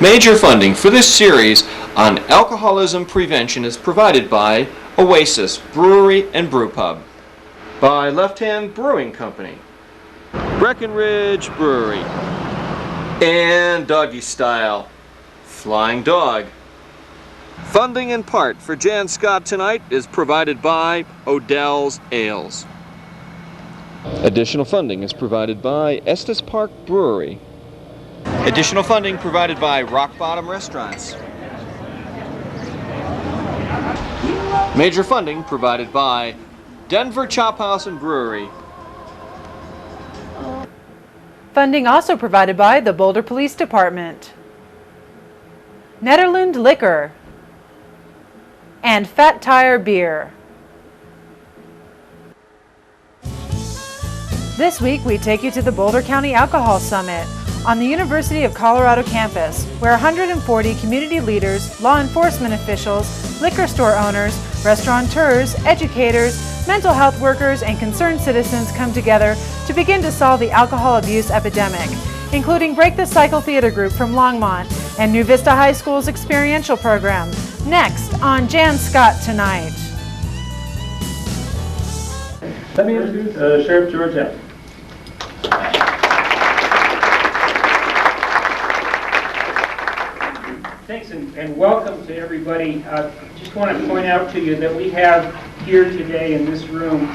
Major funding for this series on alcoholism prevention is provided by Oasis Brewery and Brew Pub, by Left Hand Brewing Company, Breckenridge Brewery, and Doggy Style Flying Dog. Funding in part for Jan Scott Tonite is provided by Odell's Ales. Additional funding is provided by Estes Park Brewery. Additional funding provided by Rock Bottom Restaurants. Major funding provided by Denver Chop House and Brewery. Funding also provided by the Boulder Police Department, Netherland Liquor, and Fat Tire Beer. This week we take you to the Boulder County Alcohol Summit on the University of Colorado campus, where 140 community leaders, law enforcement officials, liquor store owners, restaurateurs, educators, mental health workers, and concerned citizens come together to begin to solve the alcohol abuse epidemic, including Break the Cycle Theater Group from Longmont and New Vista High School's experiential program. Next on Jan Scott Tonight. Let me introduce Sheriff George F. Thanks and welcome to everybody. Just want to point out to you that we have here today in this room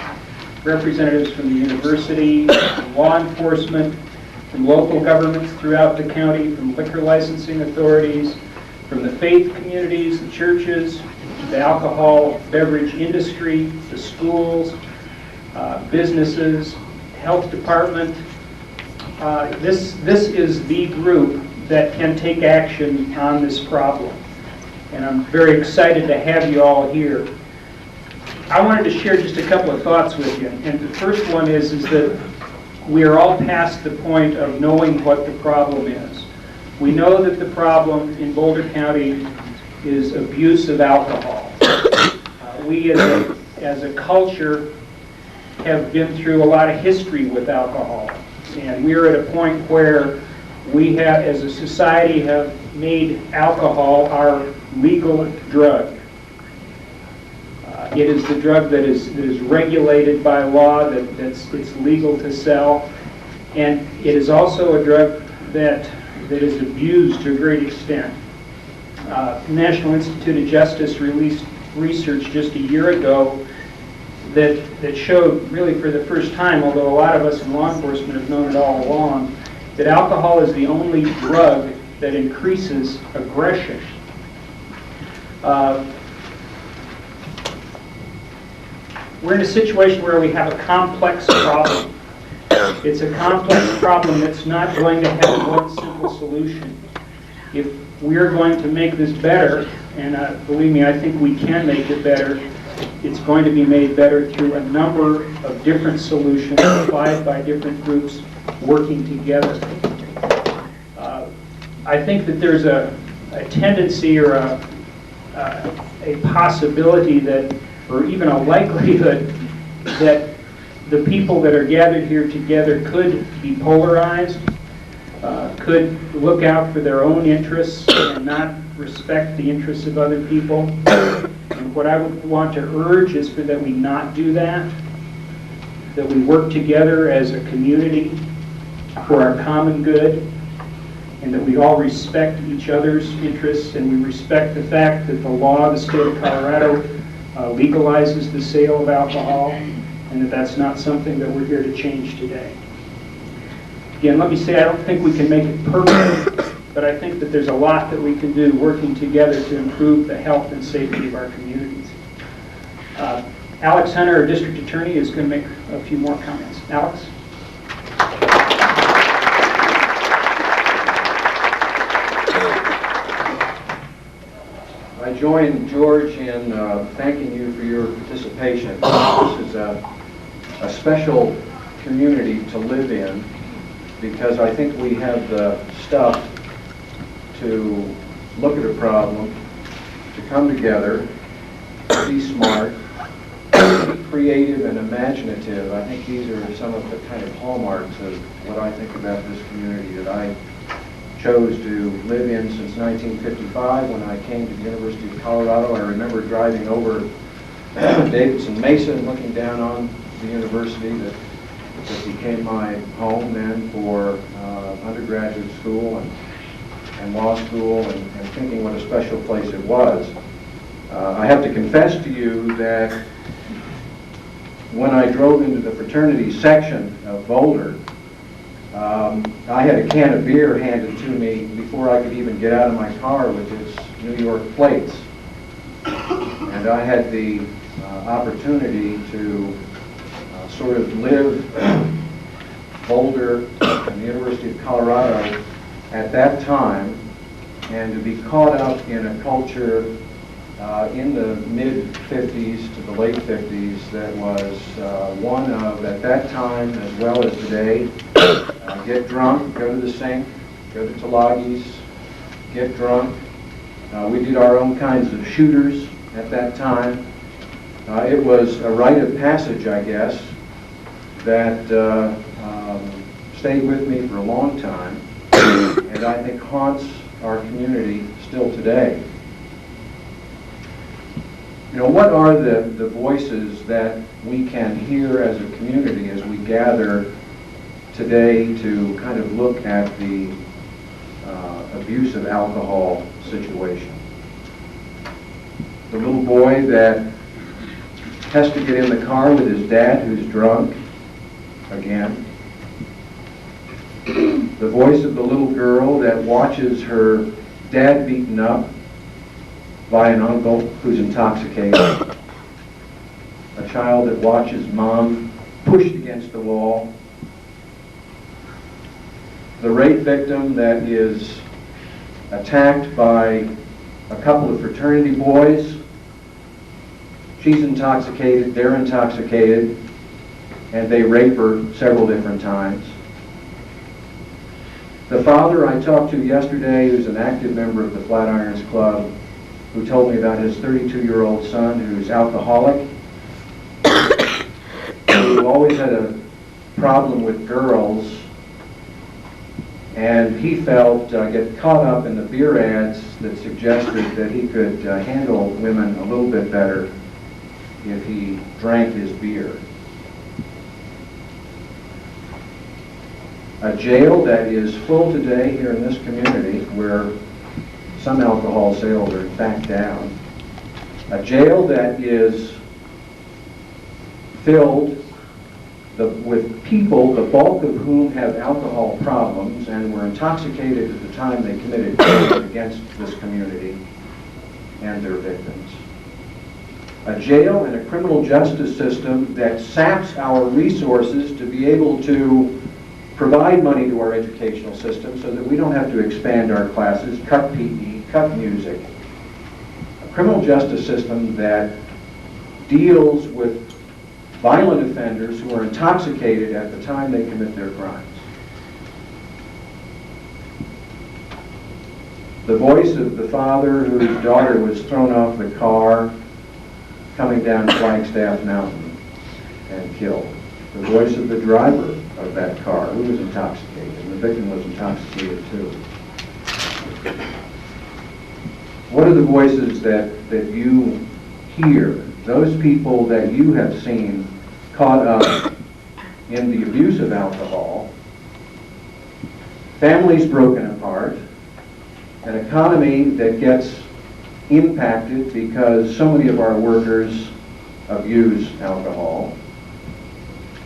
representatives from the university, from law enforcement, from local governments throughout the county, from liquor licensing authorities, from the faith communities, the churches, the alcohol beverage industry, the schools, businesses, health department. This is the group that can take action on this problem. And I'm very excited to have you all here. I wanted to share just a couple of thoughts with you. And the first one is that we are all past the point of knowing what the problem is. We know that the problem in Boulder County is abuse of alcohol. We as a culture have been through a lot of history with alcohol. And we're at a point where we have, as a society, have made alcohol our legal drug. It is the drug that is regulated by law, it's legal to sell, and it is also a drug that is abused to a great extent. The National Institute of Justice released research just a year ago that showed, really for the first time, although a lot of us in law enforcement have known it all along, that alcohol is the only drug that increases aggression. We're in a situation where we have a complex problem. It's a complex problem that's not going to have one simple solution. If we're going to make this better, and believe me, I think we can make it better, it's going to be made better through a number of different solutions applied by different groups working together. I think that there's a tendency or a possibility that, or even a likelihood that the people that are gathered here together could be polarized, could look out for their own interests and not respect the interests of other people. And what I would want to urge is that we not do that we work together as a community for our common good, and that we all respect each other's interests, and we respect the fact that the law of the state of Colorado legalizes the sale of alcohol, and that's not something that we're here to change today. Again, let me say, I don't think we can make it perfect, but I think that there's a lot that we can do working together to improve the health and safety of our communities. Alex Hunter, our district attorney, is going to make a few more comments. Alex? I join George in thanking you for your participation. This is a special community to live in, because I think we have the stuff to look at a problem, to come together, to be smart, creative and imaginative. I think these are some of the kind of hallmarks of what I think about this community that I chose to live in since 1955 when I came to the University of Colorado. I remember driving over Davidson Mesa and looking down on the university that became my home then for undergraduate school and law school, and thinking what a special place it was. I have to confess to you that when I drove into the fraternity section of Boulder, I had a can of beer handed to me before I could even get out of my car with its New York plates. And I had the opportunity to sort of live Boulder and the University of Colorado at that time, and to be caught up in a culture in the mid-50s to the late 50s that was one of, at that time as well as today, get drunk, go to the sink, go to Tulagi's, get drunk. We did our own kinds of shooters at that time. It was a rite of passage, I guess, that stayed with me for a long time, and I think haunts our community still today. You know, what are the voices that we can hear as a community as we gather today to kind of look at the abuse of alcohol situation? The little boy that has to get in the car with his dad who's drunk again. The voice of the little girl that watches her dad beaten up by an uncle who's intoxicated. A child that watches mom pushed against the wall. The rape victim that is attacked by a couple of fraternity boys. She's intoxicated, they're intoxicated, and they rape her several different times. The father I talked to yesterday, who's an active member of the Flatirons Club, who told me about his 32-year-old son who's alcoholic, who always had a problem with girls, and he felt get caught up in the beer ads that suggested that he could handle women a little bit better if he drank his beer. A jail that is full today here in this community, where some alcohol sales are in fact down. A jail that is filled with people, the bulk of whom have alcohol problems and were intoxicated at the time they committed crimes against this community and their victims. A jail and a criminal justice system that saps our resources to be able to provide money to our educational system so that we don't have to expand our classes, cut PE, cut music. A criminal justice system that deals with violent offenders who are intoxicated at the time they commit their crimes. The voice of the father whose daughter was thrown off the car coming down Flagstaff Mountain and killed. The voice of the driver of that car who was intoxicated, and the victim was intoxicated too. What are the voices that you hear, those people that you have seen caught up in the abuse of alcohol, families broken apart, an economy that gets impacted because so many of our workers abuse alcohol?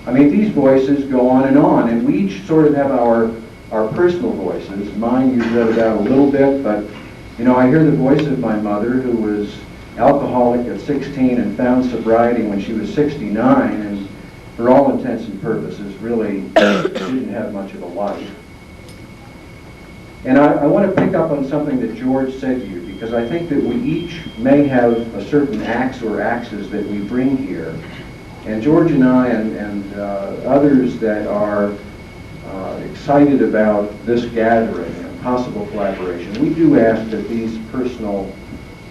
I mean, these voices go on, and we each sort of have our personal voices. Mine you've read about a little bit, but you know, I hear the voice of my mother, who was alcoholic at 16 and found sobriety when she was 69, and for all intents and purposes really didn't have much of a life. And I want to pick up on something that George said to you, because I think that we each may have a certain axe or axes that we bring here. And George and I and others that are excited about this gathering and possible collaboration, we do ask that these personal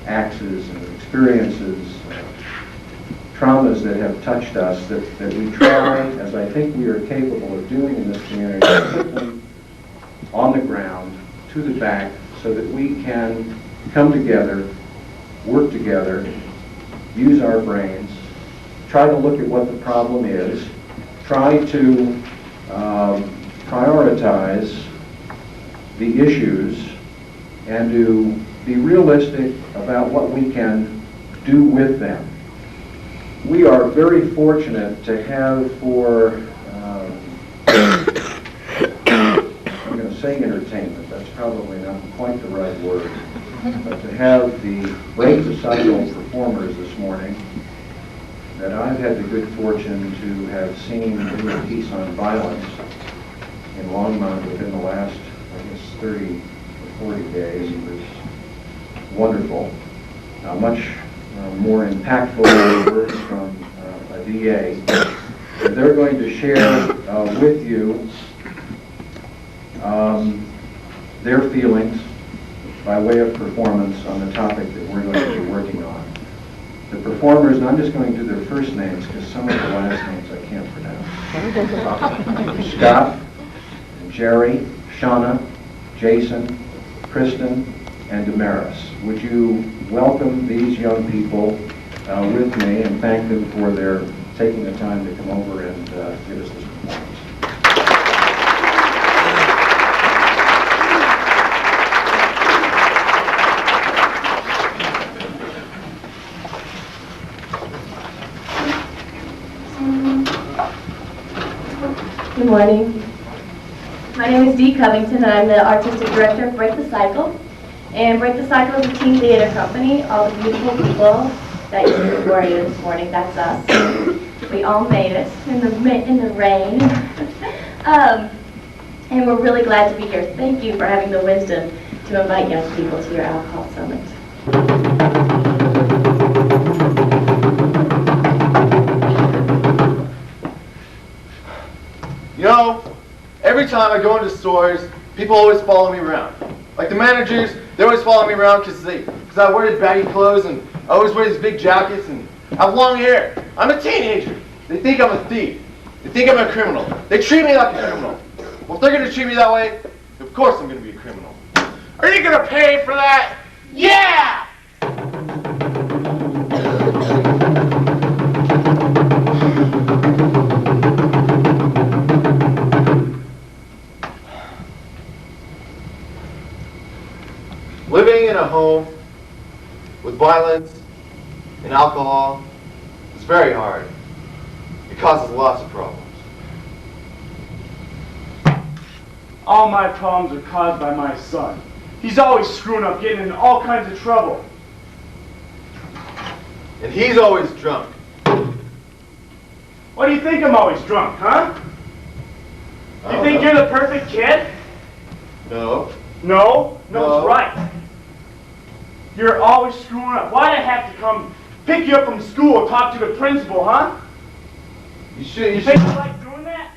axes and experiences, traumas that have touched us, that we try, as I think we are capable of doing in this community, simply on the ground, to the back so that we can come together, work together, use our brains, try to look at what the problem is, try to prioritize the issues, and to be realistic about what we can do with them. We are very fortunate to have for, I'm going to say entertainment, that's probably not quite the right word, but to have the Break the Cycle performers this morning that I've had the good fortune to have seen do a piece on violence in Longmont within the last, I guess, 30 or 40 days. It was wonderful. Much more impactful words from a DA. They're going to share with you their feelings by way of performance on the topic that we're going to be working on. The performers, and I'm just going to do their first names because some of the last names I can't pronounce. Scott, Jerry, Shauna, Jason, Kristen, and Damaris. Would you welcome these young people with me and thank them for their taking the time to come over and give us this performance. Good morning. My name is Dee Covington, and I'm the Artistic Director of Break the Cycle. And Break the Cycle is a teen theater company. All the beautiful people that you see before you this morning, that's us. We all made it in the rain. And we're really glad to be here. Thank you for having the wisdom to invite young people to your alcohol summit. You know, every time I go into stores, people always follow me around. Like the managers, they always follow me around because I wear these baggy clothes and I always wear these big jackets and I have long hair. I'm a teenager. They think I'm a thief. They think I'm a criminal. They treat me like a criminal. Well, if they're going to treat me that way, of course I'm going to be a criminal. Are you going to pay for that? Yeah! Living in a home with violence and alcohol is very hard. It causes lots of problems. All my problems are caused by my son. He's always screwing up, getting in all kinds of trouble. And he's always drunk. Why do you think I'm always drunk, huh? You think you're the perfect kid? No. No? No. It's right. You're always screwing up. Why'd I have to come pick you up from school and talk to the principal, huh? You should. You think I like doing that?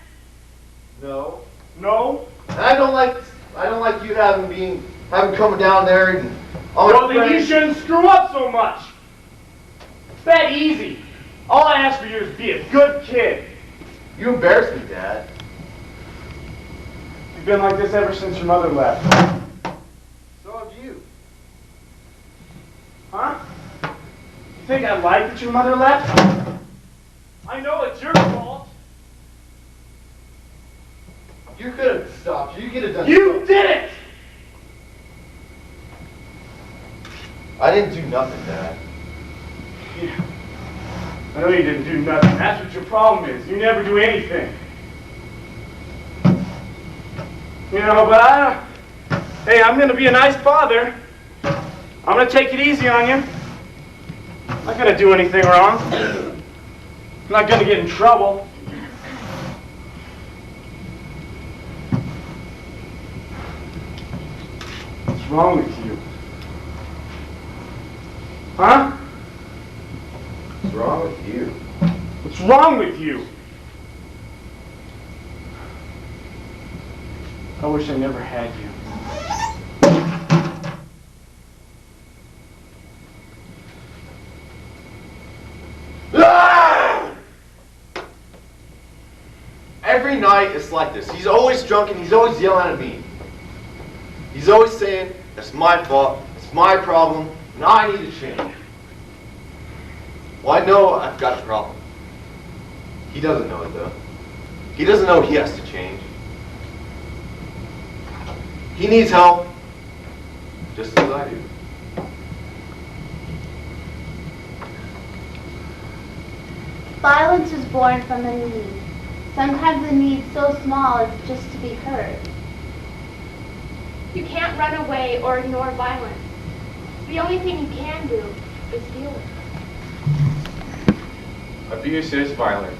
No. No? And I don't like you having come down there and all Well, then you shouldn't screw up so much. It's that easy. All I ask for you is be a good kid. You embarrass me, Dad. You've been like this ever since your mother left. So have you. Huh? You think I like that your mother left? I know it's your fault. You could have stopped. You could have done You something. did it! I didn't do nothing, Dad. Yeah. I know you didn't do nothing. That's what your problem is. You never do anything. You know, but hey, I'm going to be a nice father. I'm going to take it easy on you. I'm not going to do anything wrong. I'm not going to get in trouble. What's wrong with you? Huh? What's wrong with you? What's wrong with you? I wish I never had you. Every night it's like this. He's always drunk and he's always yelling at me. He's always saying, it's my fault, it's my problem, and I need to change. Well, I know I've got a problem. He doesn't know it, though. He doesn't know he has to change. He needs help, just as I do. Violence is born from a need. Sometimes the need's so small as just to be heard. You can't run away or ignore violence. The only thing you can do is feel it. Abuse is violence,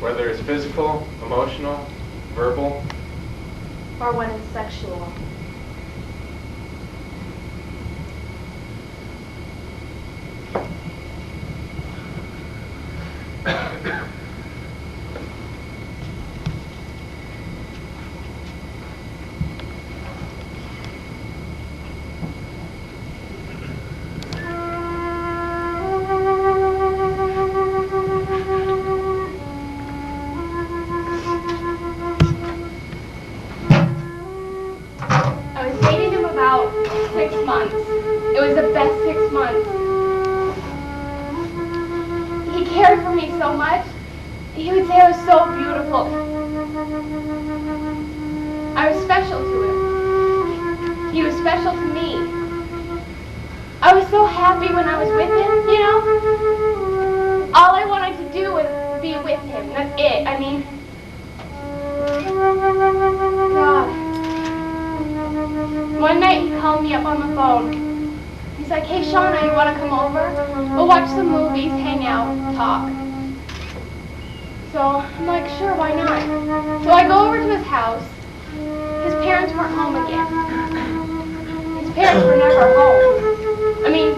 whether it's physical, emotional, verbal, Or when it's sexual. I was dating him about 6 months. It was the best 6 months. He cared for me so much. He would say I was so beautiful. I was special to him. He was special to me. I was so happy when I was with him, you know? All I wanted to do was be with him. That's it. I mean, God. One night he called me up on the phone. He's like, hey Shauna, you want to come over? We'll watch some movies, hang out, talk. So I'm like, sure, why not? So I go over to his house. His parents weren't home again. His parents were never home. I mean,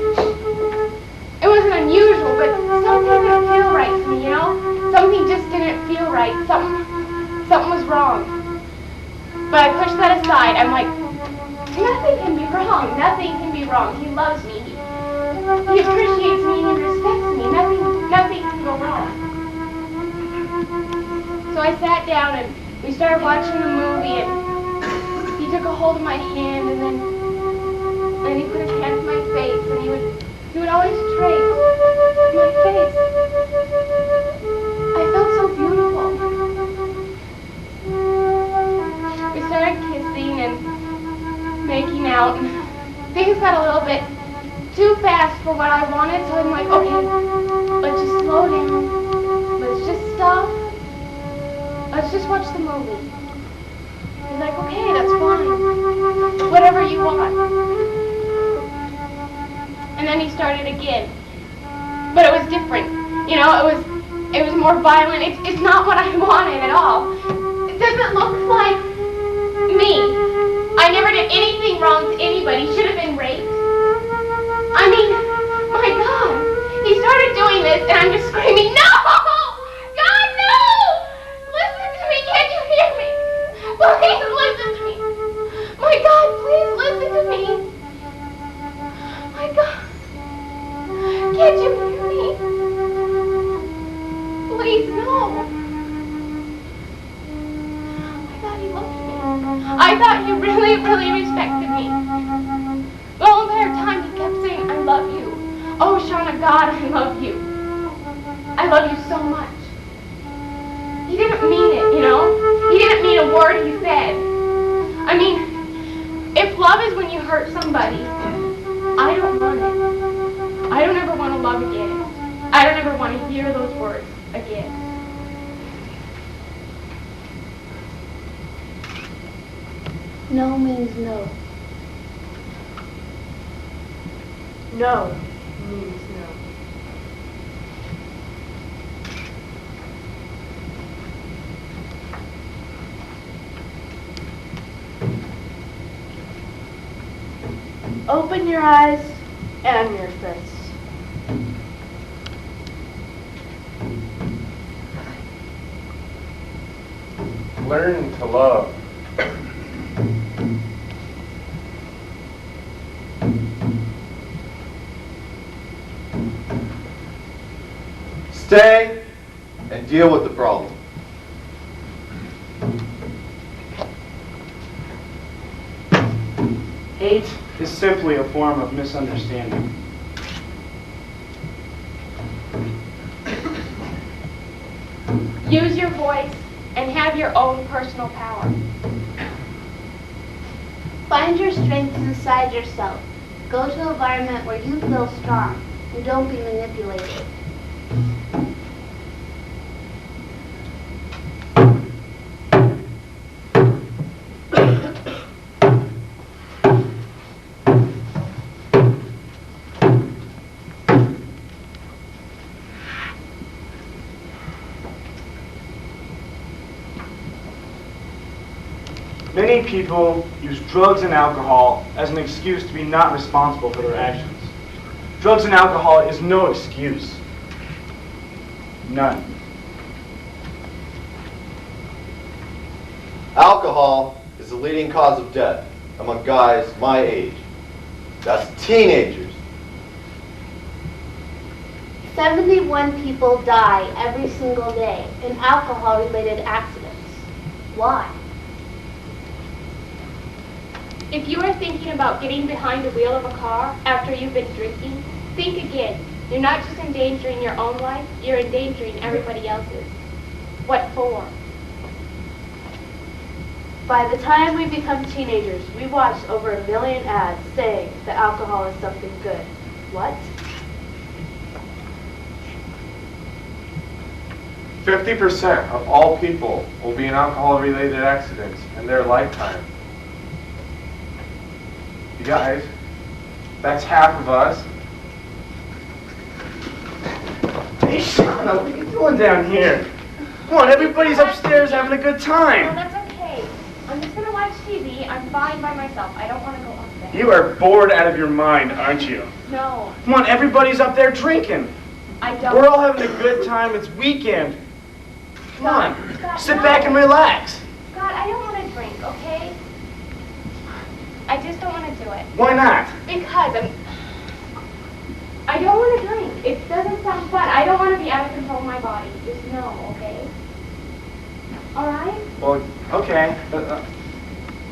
it wasn't unusual, but something didn't feel right to me, you know? Something just didn't feel right. Something was wrong. But I pushed that aside. I'm like, nothing can be wrong. Nothing can be wrong. He loves me. He appreciates me. He respects me. Nothing can go wrong. So I sat down and we started watching a movie, and he took a hold of my hand, and then he put his hand to my face, and he would always trace my face. I felt so beautiful. We started kissing and making out, and things got a little bit too fast for what I wanted, so I'm like, okay, let's just slow down. Let's just stop. Let's just watch the movie. He's like, okay, that's fine. Whatever you want. And then he started again. But it was different. You know, it was more violent. It's not what I wanted at all. It doesn't look like me. I never did anything wrong to anybody. Should have been raped. I mean, my God. He started doing this and I'm just screaming, no! God, no! Listen to me, can't you hear me? Please listen to me. My God, please listen to me. My God. Can't you hear me? Please, no. I thought he loved me. I thought he really, really respected me. The whole entire time he kept saying, I love you. Oh, Shauna, God, I love you. I love you so much. He didn't mean it, you know? He didn't mean a word he said. I mean, if love is when you hurt somebody, I don't want it. I don't ever want to love again. I don't ever want to hear those words again. No means no. No means no. Open your eyes and your fists. learn to love. Stay and deal with the problem. is simply a form of misunderstanding. Use your voice and have your own personal power. Find your strength inside yourself. Go to an environment where you feel strong and don't be manipulated. Many people use drugs and alcohol as an excuse to be not responsible for their actions. Drugs and alcohol is no excuse. None. Alcohol is the leading cause of death among guys my age. That's teenagers. 71 people die every single day in alcohol-related accidents. Why? If you are thinking about getting behind the wheel of a car after you've been drinking, think again. You're not just endangering your own life, you're endangering everybody else's. What for? By the time we become teenagers, we watch over 1 million ads saying that alcohol is something good. What? 50% of all people will be in alcohol-related accidents in their lifetime. You guys, that's half of us. Hey, Shauna, what are you doing down here? Come on, everybody's upstairs having a good No, time. that's okay. I'm just gonna watch TV. I'm fine by myself. I don't want to go up there. You are bored out of your mind, aren't you? No, Come on, everybody's up there drinking. I don't. We're all having a good time. It's weekend. Come on, Scott, sit no. back and relax. God, I don't want to drink, okay? I just don't want to do it. Why not? Because I don't want to drink. It doesn't sound fun. I don't want to be out of control of my body. Just know, okay? All right? Well, okay. But,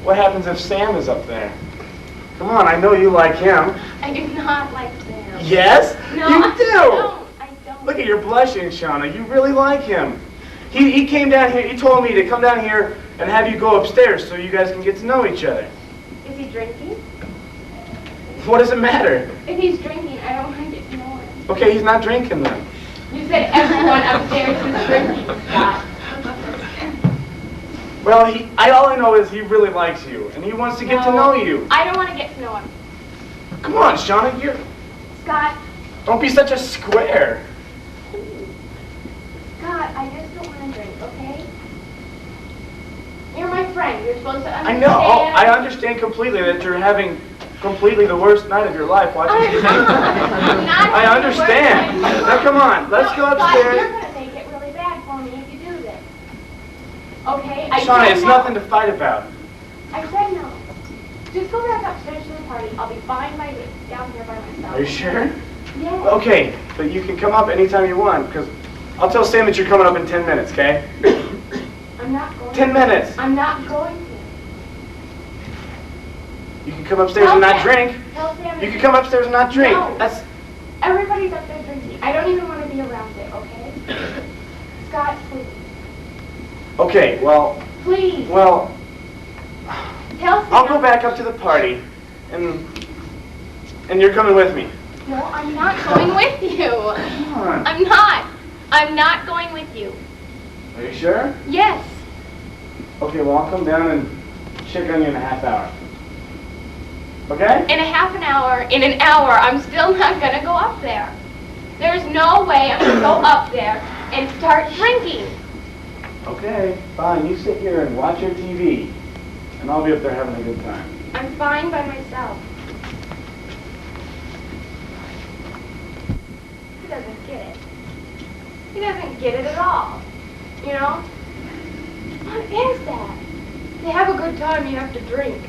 what happens if Sam is up there? Come on, I know you like him. I do not like Sam. Yes? No, You I do! don't. I don't. Look at your blushing, Shauna. You really like him. He came down here, he told me to come down here and have you go upstairs so you guys can get to know each other. Is he drinking? What does it matter? If he's drinking, I don't want to get to know him. Okay, he's not drinking then. You said everyone upstairs was drinking, Scott. Well, all I know is he really likes you, and he wants to get to know you. I don't want to get to know him. Come on, Shauna, Scott, don't be such a square. Scott, I just don't want to drink, okay? You're my friend. You're supposed to I understand. know, I understand completely that you're having completely the worst night of your life watching TV. I'm not I having the worst understand. night of my Now come on, let's go Scott, upstairs. you're going to make it really bad for me if you do this. Okay? I Shauna, said it's no. nothing to fight about. I said no. Just go back upstairs to the party. I'll be fine down here by myself. Are you sure? Yes. Okay, but you can come up anytime you want, because I'll tell Sam that you're coming up in 10 minutes, okay? I'm not going 10 minutes. I'm not going to. You can come upstairs and not drink. Tell Sam. You can come upstairs and not drink. No. That's Everybody's up there drinking. I don't even want to be around it, okay? Scott, please. okay. Well, Please. Tell Sam. I'll go back up to the party, and you're coming with me. No, I'm not going with you. Come on. I'm not. I'm not going with you. Are you sure? Yes. Okay. Well, I'll come down and check on you in a half hour. Okay? In a half an hour, in an hour, I'm still not going to go up there. There's no way I'm going to go up there and start drinking. Okay. Fine. You sit here and watch your TV, and I'll be up there having a good time. I'm fine by myself. He doesn't get it. He doesn't get it at all. You know? What is that? To have a good time, you have to drink.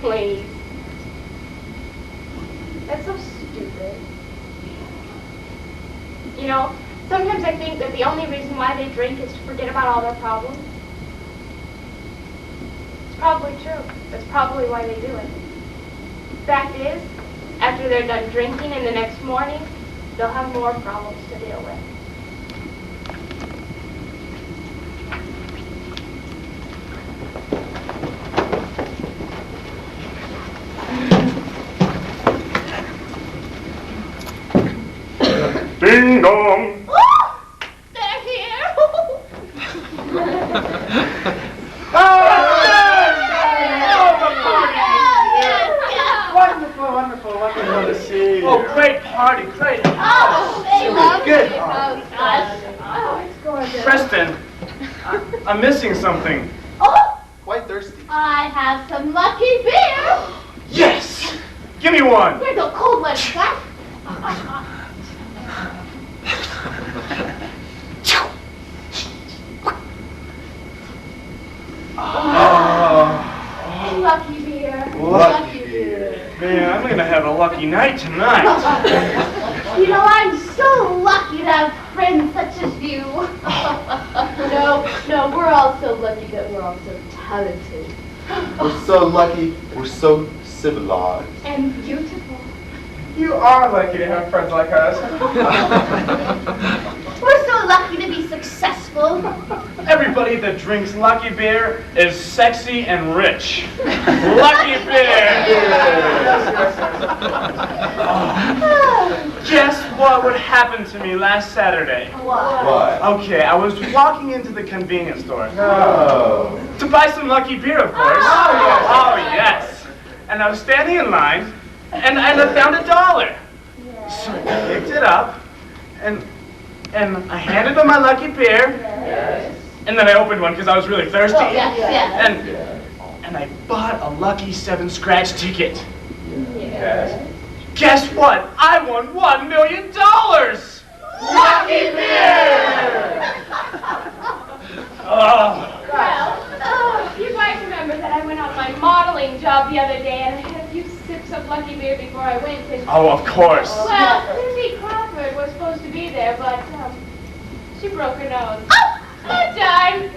Please. That's so stupid. You know, sometimes I think that the only reason why they drink is to forget about all their problems. Probably true. That's probably why they do it. Fact is, after they're done drinking and the next morning, they'll have more problems to deal with. Ding dong! They're here! Wonderful to see you. Oh, great party, great. Oh, they love Good. you. Oh, gosh. Oh, it's gorgeous. Preston, I'm missing something. Oh, Quite thirsty. I have some lucky beer. Yes! Give me one. Here's a cold one, Scott. Lucky beer. Lucky beer. Man, I'm gonna have a lucky night tonight. You know, I'm so lucky to have friends such as you. No, we're all so lucky that we're all so talented. We're so lucky. We're so civilized. And beautiful. You are lucky to have friends like us. We're so lucky to be successful. Everybody that drinks lucky beer is sexy and rich. Lucky beer! Guess what would happen to me last Saturday? What? Okay, I was walking into the convenience store. No. To buy some lucky beer, of course. Oh, yes. And I was standing in line, and I found $1. So I picked it up, and I handed them my lucky beer, and then I opened one because I was really thirsty. And I bought a lucky 7 scratch ticket. Guess what? I won $1 million! Lucky beer! Oh, you guys remember that I went on my modeling job the other day and I had a few sips of lucky beer before I went and Oh, of course. well, Cindy Crawford was supposed to be there, but she broke her nose. Oh, darn!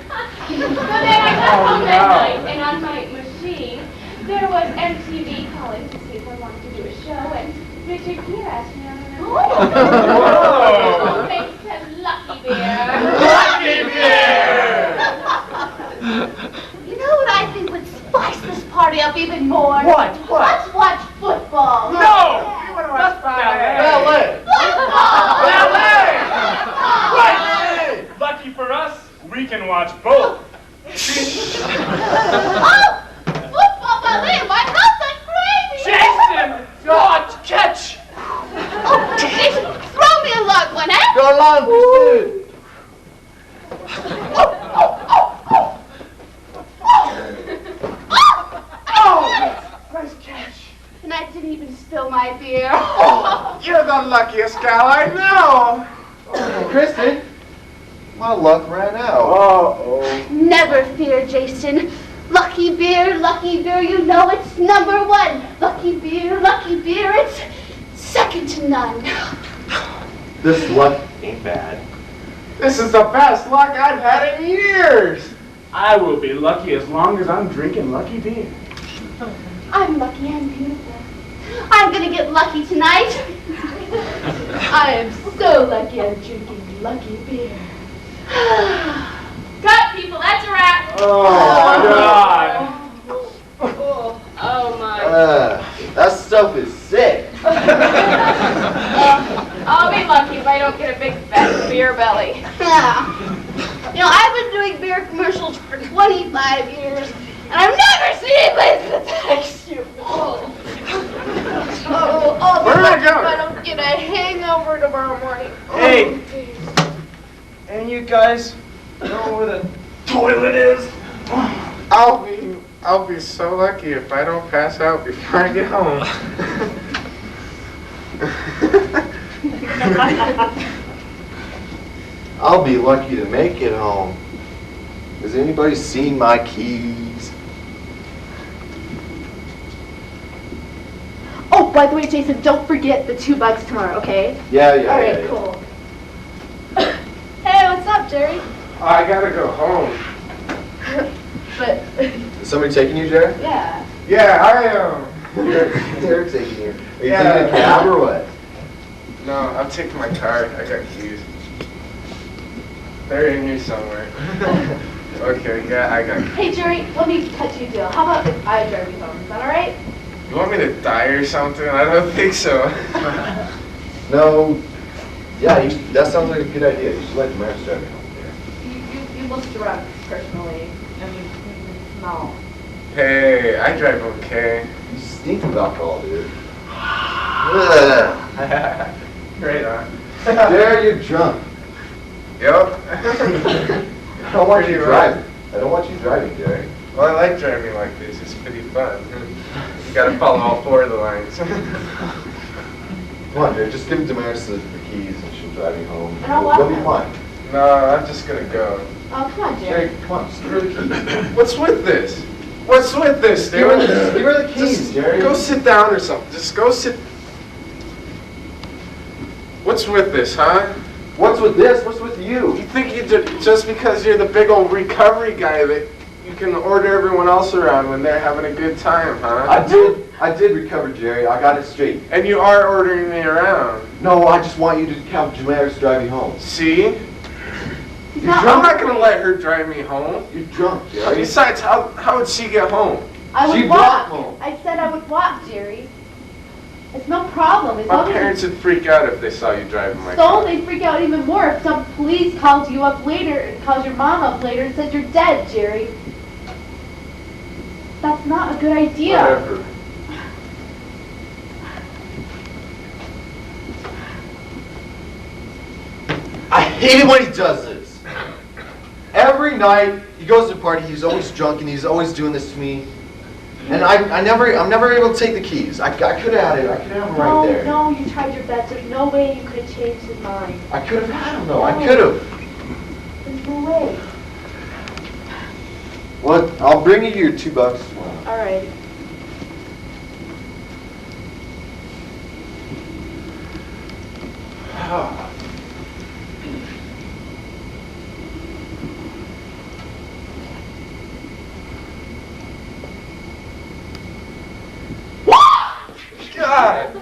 So then I got home that night, and on my machine, there was MTV calling to see if I wanted to do a show, and Richard Gere asked me on the Whoa! Thanks to Lucky Beer. Lucky beer! You know what I think would spice this party up even more? What? Let's watch football. No! We want to watch ballet. Ballet. Football! Ballet! Right! Lucky for us, we can watch both. Oh! Football, ballet, my house is crazy! Jason! What? Catch! Oh, Jason, throw me a long one, eh? Go along, pursuit. Nice catch. And I didn't even spill my beer. You're the luckiest gal I know. Kristen, my luck ran out. Uh-oh. Never fear, Jason. Lucky beer, you know it's number one. Lucky beer, it's second to none. This luck ain't bad. This is the best luck I've had in years. I will be lucky as long as I'm drinking lucky beer. I'm lucky and beautiful. I'm gonna get lucky tonight. I am so lucky I'm drinking lucky beer. Cut, people, that's a wrap. Oh, my God. Oh, my. That stuff is sick. I'll be lucky if I don't get a big fat beer belly. Yeah. You know, I've been doing beer commercials for 25 years, and I've never seen anybody that takes you. Where did I go? I don't get a hangover tomorrow morning. Hey. And you guys know where the toilet is? I'll be so lucky if I don't pass out before I get home. I'll be lucky to make it home. Has anybody seen my keys? Oh, by the way, Jason, don't forget the $2 tomorrow, okay? Yeah. All right, cool. Hey, what's up, Jerry? I gotta go home. But Is somebody taking you, Jerry? Yeah. Yeah, I am. They're taking you. Are you Yeah. taking a cab or what? No, I'm taking my car. I got keys. They're in here somewhere. Okay, yeah, I got keys. Hey, Jerry, let me cut you a deal. How about if I drive you home? Is that all right? You want me to die or something? I don't think so. No. Yeah, that sounds like a good idea. You should let Damaris drive you home. You look drunk, personally. I mean, you smell. Hey, I drive okay. You stink of alcohol, dude. Ugh. Right on. Jerry, you're drunk. Yep. I don't want you driving. I don't want you driving, Jerry. Well, I like driving like this. It's pretty fun. You gotta follow all 4 of the lines. Come on, Jerry, just give Damaris the keys and she'll drive you home. And I'll walk You'll be home. fine. No, I'm just gonna go. Oh, come on, Jerry. Jerry, come on, just give her the keys. What's with this? What's with this, Give her dude? the keys, Just Jerry. go sit down or something. Just go sit. What's with this, huh? What's with this? What's with you? You think just because you're the big old recovery guy that you can order everyone else around when they're having a good time, huh? I did recover, Jerry. I got it straight. And you are ordering me around. No, I just want you to have Damaris drive you home. See? You're I'm drunk. not gonna let her drive me home. You're drunk, Jerry. Besides, how would she get home? I would She walk. walked home. I said I would walk, Jerry. It's no problem. As My long as parents would freak out if they saw you driving my so car. they freak out even more if some police calls you up later and calls your mom up later and says you're dead, Jerry. That's not a good idea. Whatever. I hate it when he does this. Every night he goes to a party, he's always drunk and he's always doing this to me. And I'm never able to take the keys. I could have had it. I could have them right there. No, you tried your best. There's no way you could have changed his mind. I could have had them though. I could have. There's no way. Well, I'll bring you your $2 tomorrow. All right. God!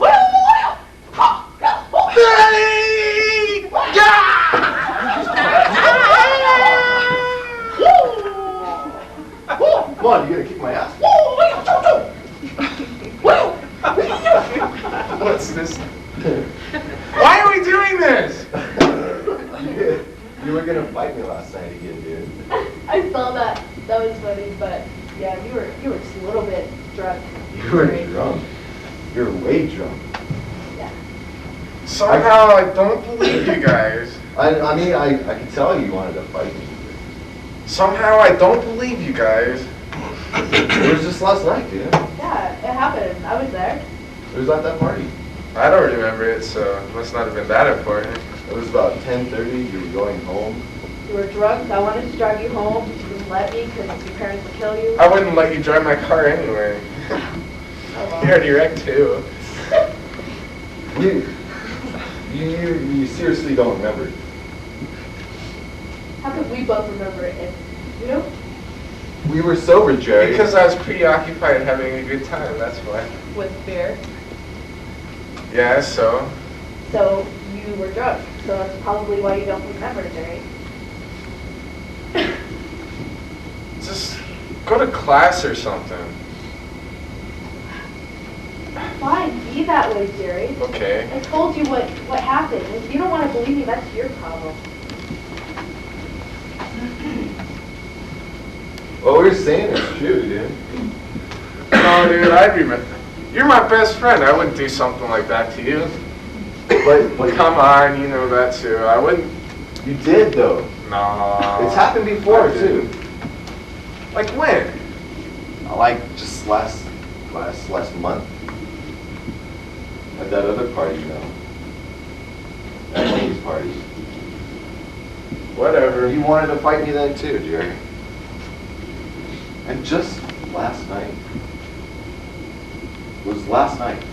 Come on, you gonna kick my ass? What's this? Why are we doing this? You were gonna fight me last night again, dude. I saw that. That was funny, but yeah, you were just a little bit drunk. You were Right. drunk. You're way drunk. Yeah. Somehow I don't believe you guys. I mean, I could tell you wanted to fight me. Somehow I don't believe you guys. It was just last night, dude. Yeah, it happened. I was there. It was at that party. I don't remember it, so it must not have been that important. It was about 10:30. You were going home. You were drunk. I wanted to drive you home. You didn't let me because your parents would kill you. I wouldn't let you drive my car anyway. Oh, well. You already wrecked too. You seriously don't remember it. How could we both remember it if you know? We were sober, Jerry. Because I was preoccupied having a good time, that's why. With beer? Yeah, so? So you were drunk. So that's probably why you don't remember, Jerry. Just go to class or something. Fine, be that way, Jerry. Okay. I told you what happened. If you don't want to believe me, that's your problem. What we're saying is true, dude. No, dude, I'd remember. You're my best friend. I wouldn't do something like that to you. But Come on, you know that too. I wouldn't. you did though. No. It's happened before I too. didn't. Like when? Like just last month. At that other party, you know. At Lane's party. Whatever. You wanted to fight me then too, Jerry. And just last night. It was last night.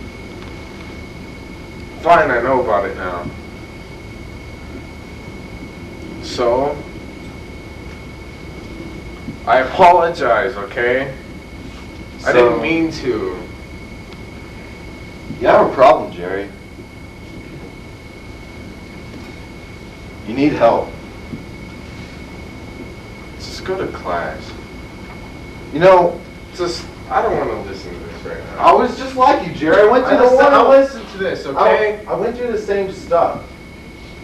Fine, I know about it now. So, I apologize, okay? I didn't mean to. You have a problem, Jerry. You need help. Just go to class. You know, I don't want to listen to this right now. I was just like you, Jerry. I went through I listened to this, okay? I went through the same stuff.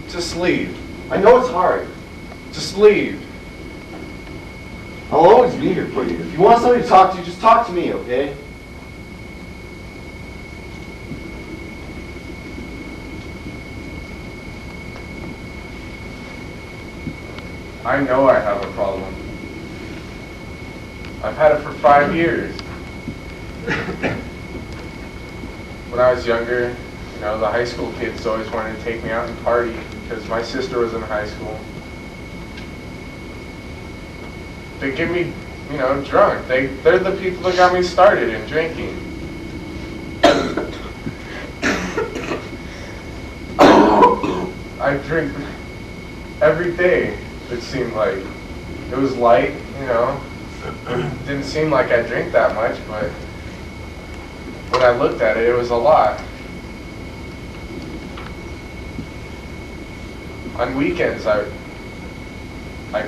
Just leave. I know it's hard. Just leave. I'll always be here for you. If you want somebody to talk to, just talk to me, okay? I know I have a problem. I've had it for 5 years. When I was younger, you know, the high school kids always wanted to take me out and party because my sister was in high school. They get me, you know, drunk. They're the people that got me started in drinking. I drink every day, it seemed like. It was light, you know. It didn't seem like I drank that much, but when I looked at it, it was a lot. On weekends, I'd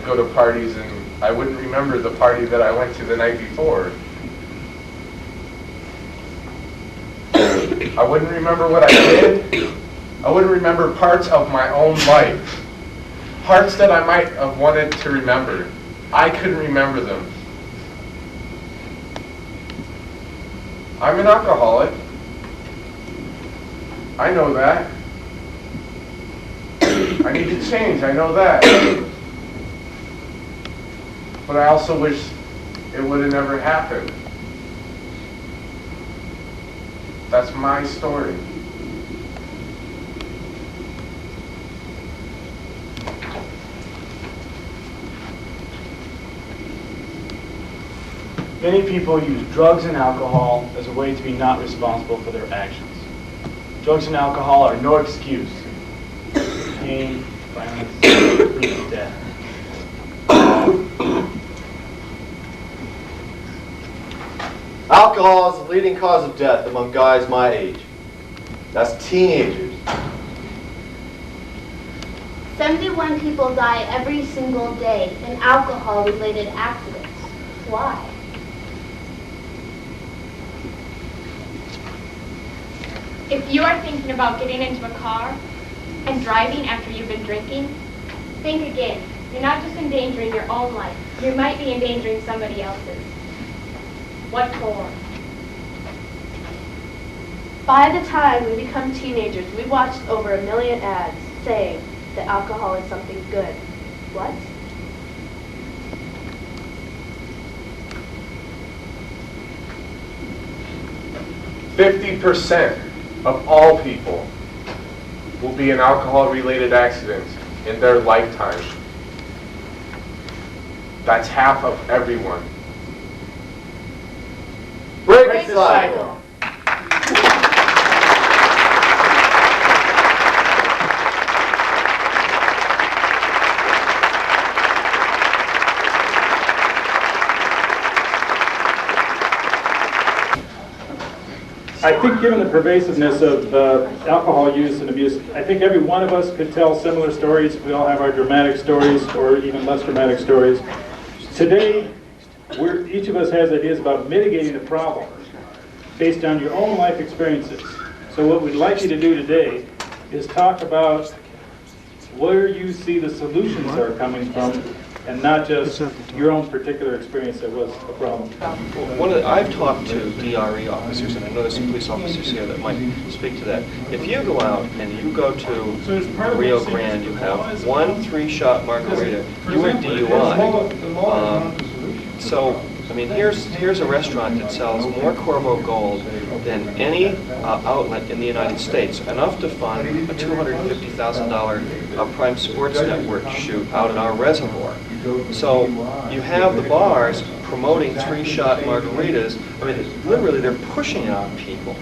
go to parties and I wouldn't remember the party that I went to the night before. I wouldn't remember what I did. I wouldn't remember parts of my own life. Parts that I might have wanted to remember. I couldn't remember them. I'm an alcoholic. I know that. I need to change, I know that. But I also wish it would have never happened. That's my story. Many people use drugs and alcohol as a way to be not responsible for their actions. Drugs and alcohol are no excuse. Pain, violence, even death. Alcohol is the leading cause of death among guys my age. That's teenagers. 71 people die every single day in alcohol-related accidents. Why? If you are thinking about getting into a car and driving after you've been drinking, think again. You're not just endangering your own life. You might be endangering somebody else's. What for? By the time we become teenagers, we watched over 1 million ads saying that alcohol is something good. What? %50 of all people will be in alcohol-related accidents in their lifetime. That's half of everyone. Break the cycle. I think given the pervasiveness of alcohol use and abuse, I think every one of us could tell similar stories. We all have our dramatic stories or even less dramatic stories. Today, each of us has ideas about mitigating the problem based on your own life experiences. So what we'd like you to do today is talk about where you see the solutions are coming from and not just your own particular experience that was a problem. I've talked to DRE officers, and I know there's some police officers here that might speak to that. If you go out and you go to Rio Grande, you have 1 3-shot margarita, you are DUI. So, I mean, here's a restaurant that sells more Corvo Gold than any outlet in the United States, enough to fund a $250,000 Prime Sports Network shoot out at our reservoir. So you have the bars promoting 3-shot margaritas. I mean, literally, they're pushing it on people.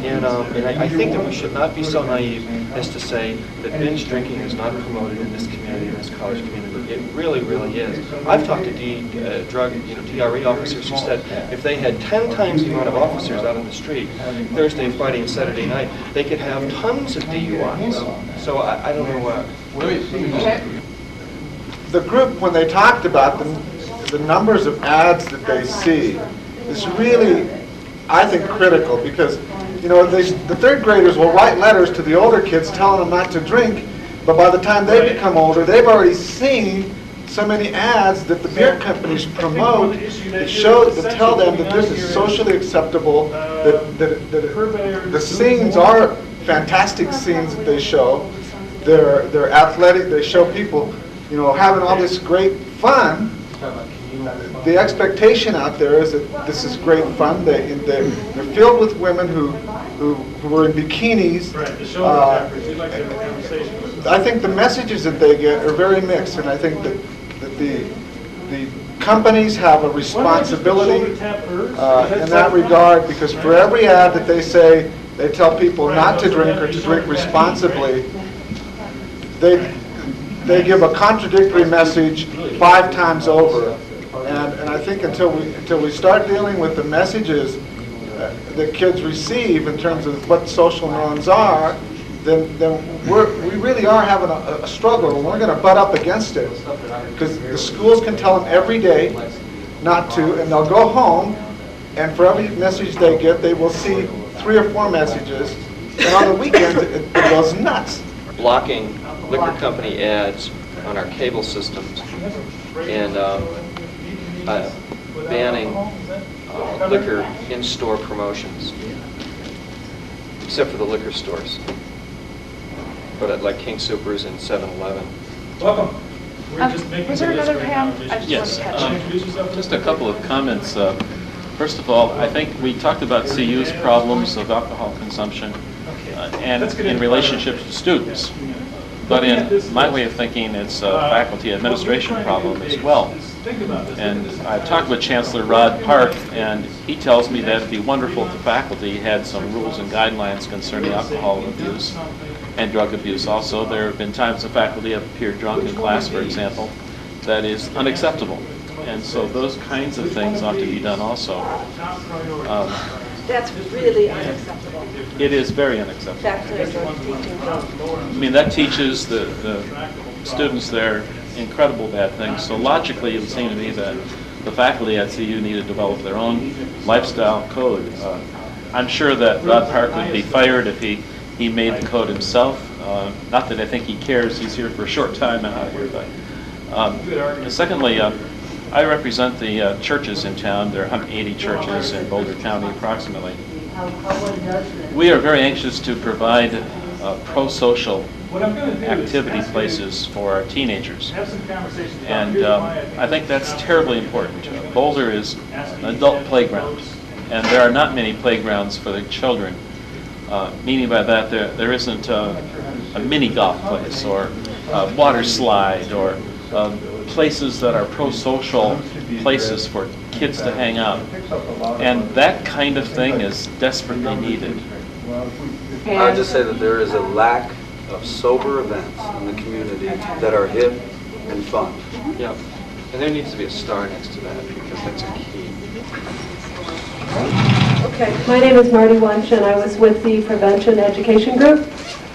And I think that we should not be so naive as to say that binge drinking is not promoted in this community, in this college community. It really, really is. I've talked to DRE officers who said if they had 10 times the amount of officers out on the street Thursday, Friday, and Saturday night, they could have tons of DUIs. So I don't know what. The group, when they talked about the numbers of ads that they see, is really, I think, critical because, the third graders will write letters to the older kids telling them not to drink, but by the time they become older, they've already seen so many ads that the beer companies promote that tell them that this is socially acceptable, that the scenes are fantastic scenes that they show. They're athletic. They show people, having all this great fun. The expectation out there is that this is great fun. They're filled with women who are in bikinis. I think the messages that they get are very mixed, and I think that the companies have a responsibility in that regard, because for every ad that they say they tell people not to drink or to drink responsibly, they give a contradictory message 5 times over. And I think until we start dealing with the messages that kids receive in terms of what social norms are, then we really are having a struggle, and we're going to butt up against it. Because the schools can tell them every day not to, and they'll go home, and for every message they get, they will see 3 or 4 messages, and on the weekends it goes nuts. Blocking liquor company ads on our cable systems and banning liquor in-store promotions, except for the liquor stores, but like King Soopers and 7-Eleven. Welcome. We're just making was there another hand? I just Yes. wanted to catch Just a couple of comments. First of all, I think we talked about CU's problems of alcohol consumption and in relationship to students. But in my way of thinking, it's a faculty administration problem as well. And I've talked with Chancellor Rod Park, and he tells me that it'd be wonderful if the faculty had some rules and guidelines concerning alcohol abuse and drug abuse also. There have been times the faculty have appeared drunk in class, for example. That is unacceptable. And so those kinds of things ought to be done also. That's really unacceptable. It is very unacceptable. Back to the drug teaching. I mean, that teaches the students there incredible bad things. So logically, it would seem to me that the faculty at CU need to develop their own lifestyle code. I'm sure that Rod Park would be fired if he made the code himself. Not that I think he cares. He's here for a short time out here. But secondly, I represent the churches in town. There are 180 churches in Boulder County approximately. We are very anxious to provide pro-social activity places for our teenagers. And I think that's terribly important. Boulder is an adult playground, and there are not many playgrounds for the children. Meaning by that, there isn't a mini golf place or a water slide or places that are pro-social places for kids to hang out. And that kind of thing is desperately needed. I would just say that there is a lack of sober events in the community that are hip and fun. Yep. And there needs to be a star next to that, because that's a key. Okay, my name is Marty Wunsch, and I was with the Prevention Education Group.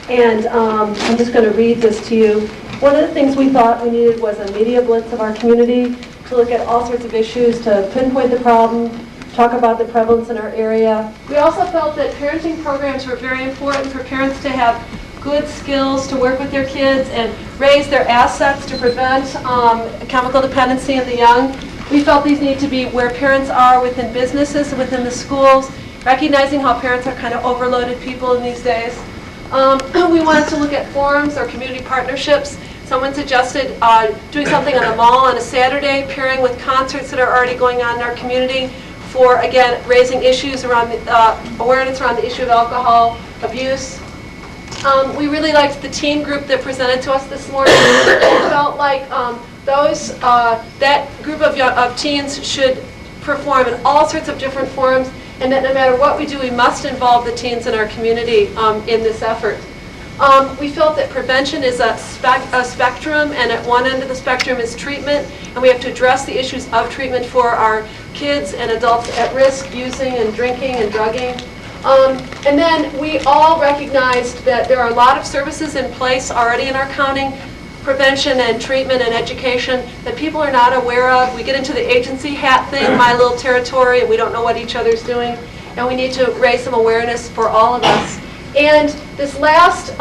And I'm just going to read this to you. One of the things we thought we needed was a media blitz of our community to look at all sorts of issues, to pinpoint the problem, talk about the prevalence in our area. We also felt that parenting programs were very important for parents to have good skills to work with their kids and raise their assets to prevent chemical dependency in the young. We felt these need to be where parents are within businesses and within the schools, recognizing how parents are kind of overloaded people in these days. We wanted to look at forums or community partnerships. Someone suggested doing something on the mall on a Saturday, pairing with concerts that are already going on in our community for, again, raising issues around awareness around the issue of alcohol abuse. We really liked the teen group that presented to us this morning. It felt like that group of teens should perform in all sorts of different forms, and that no matter what we do, we must involve the teens in our community in this effort. We felt that prevention is a spectrum, and at one end of the spectrum is treatment, and we have to address the issues of treatment for our kids and adults at risk using and drinking and drugging. And then we all recognized that there are a lot of services in place already in our county, prevention and treatment and education, that people are not aware of. We get into the agency hat thing, my little territory, and we don't know what each other's doing, and we need to raise some awareness for all of us. And this last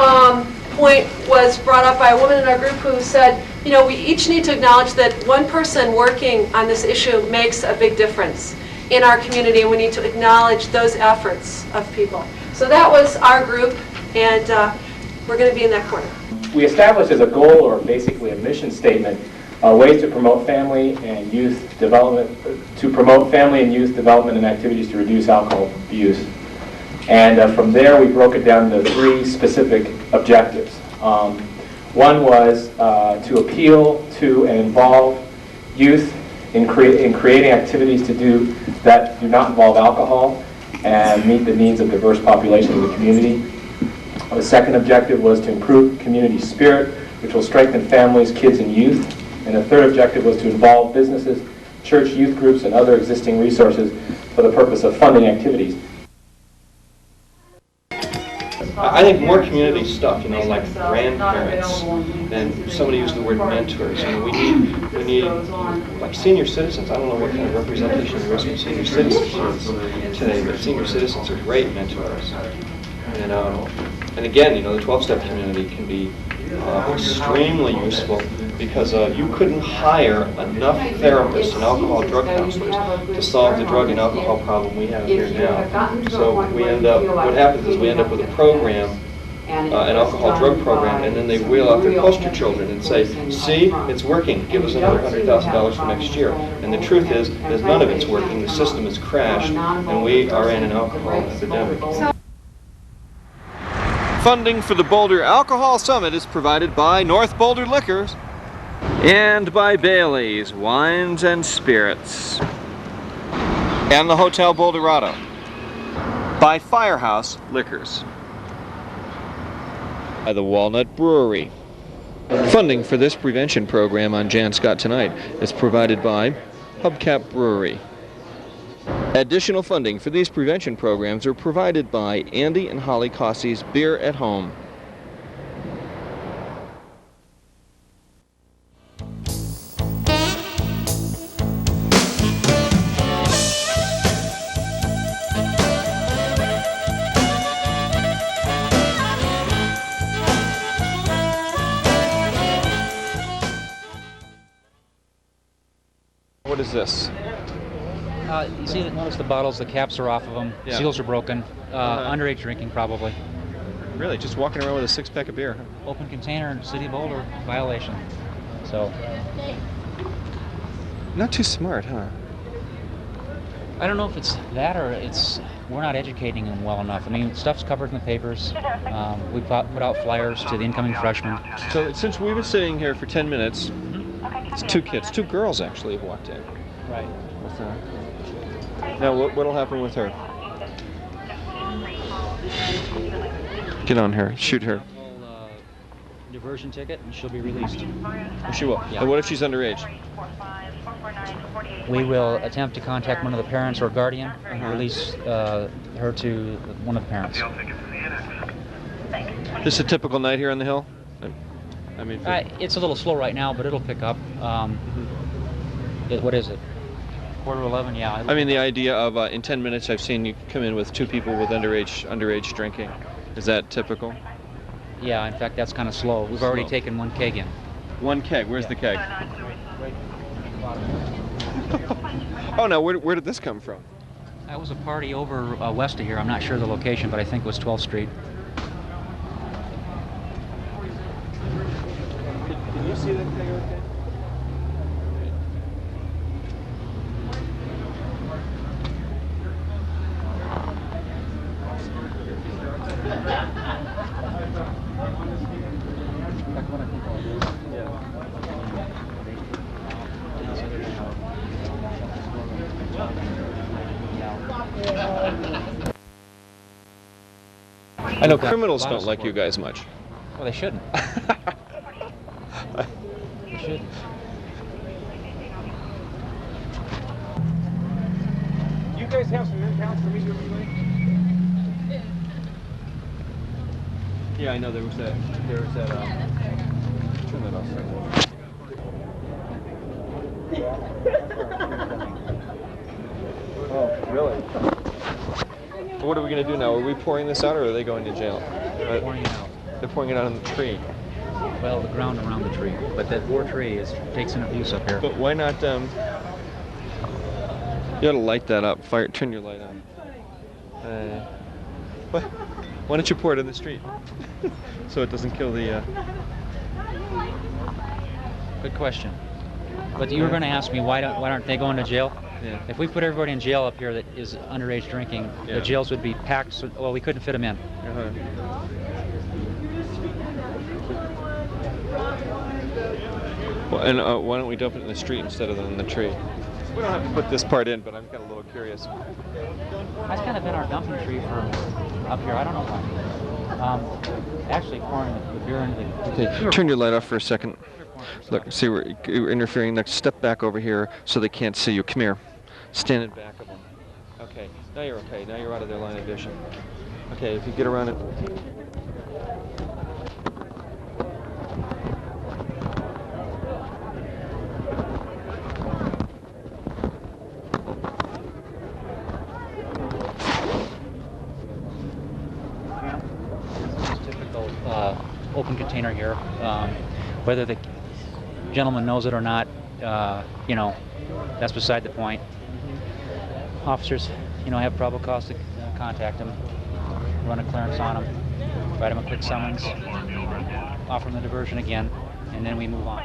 point was brought up by a woman in our group who said, you know, we each need to acknowledge that one person working on this issue makes a big difference in our community, and we need to acknowledge those efforts of people. So that was our group, and we're going to be in that corner. We established as a goal, or basically a mission statement, ways to promote family and youth development, and activities to reduce alcohol abuse. And from there, we broke it down into 3 specific objectives. One was to appeal to and involve youth in creating activities to do that do not involve alcohol and meet the needs of diverse populations of the community. The second objective was to improve community spirit, which will strengthen families, kids, and youth. And the third objective was to involve businesses, church, youth groups, and other existing resources for the purpose of funding activities. I think more community stuff, you know, like grandparents, and somebody used the word mentors. You know, we need like senior citizens. I don't know what kind of representation there is from senior citizens today, but senior citizens are great mentors. And again, you know, the 12-step community can be extremely useful because you couldn't hire enough therapists and alcohol drug counselors to solve the drug and alcohol problem we have here now. So we end up, what happens is we end up with a program, an alcohol drug program, and then they wheel out their poster children and say, see, it's working, give us another $100,000 for next year. And the truth is none of it's working, the system has crashed, and we are in an alcohol epidemic. Funding for the Boulder Alcohol Summit is provided by North Boulder Liquors and by Bailey's Wines and Spirits and the Hotel Boulderado, by Firehouse Liquors, by the Walnut Brewery. Funding for this prevention program on Jan's Got Tonight is provided by Hubcap Brewery. Additional funding for these prevention programs are provided by Andy and Holly Cossey's Beer at Home. What is this? You see, notice the bottles, the caps are off of them, Yeah. seals are broken, underage drinking probably. Really, just walking around with a 6-pack of beer. Open container in City of Boulder, violation. So, Not too smart, huh? I don't know if it's that or it's, we're not educating them well enough. I mean, stuff's covered in the papers. We put out flyers to the incoming freshmen. So since we've been sitting here for 10 minutes, it's 2 kids, 2 girls actually have walked in. Right. With now, what'll happen with her? Get on her. Shoot her. Diversion ticket, and she'll be released. She will. Yeah. And what if she's underage? We will attempt to contact one of the parents or guardian and release her to one of the parents. This a typical night here on the Hill? I mean, it's a little slow right now, but it'll pick up. What is it? 11:15, yeah. I mean, the idea of in 10 minutes I've seen you come in with 2 people with underage drinking. Is that typical? Yeah, in fact, that's kind of slow. We've already taken 1 keg in. 1 keg? Where's the keg? Oh, now, where did this come from? That was a party over west of here. I'm not sure the location, but I think it was 12th Street. Can you see that keg okay? I know We've got criminals a lot of don't like you support. guys much. Well, they shouldn't. They shouldn't. You guys have some impounds for me to relay? Yeah, I know there was that. Turn that off. Oh, really? What are we going to do now? Are we pouring this out, or are they going to jail? They're pouring it out. They're pouring it out on the tree. Well, the ground around the tree, but that poor tree takes an abuse up here. But why not? You ought to light that up. Turn your light on. Why don't you pour it in the street so it doesn't kill the? Good question. But you were going to ask me why aren't they going to jail? Yeah. If we put everybody in jail up here that is underage drinking, the jails would be packed. So, well, we couldn't fit them in. Well, and why don't we dump it in the street instead of in the tree? We don't have to put this part in, but I'm kind of a little curious. That's kind of been our dumping tree for up here. I don't know why. Actually, pouring the beer into the... Okay, turn your light off for a second. Look, see, we're interfering. Next, step back over here so they can't see you. Come here. Stand in back of them. Okay, now you're okay. Now you're out of their line of vision. Okay, if you get around it. Typical open container here. Whether the gentleman knows it or not, you know, that's beside the point. Officers, you know, have probable cause to contact them, run a clearance on them, write them a quick summons, offer them the diversion again, and then we move on.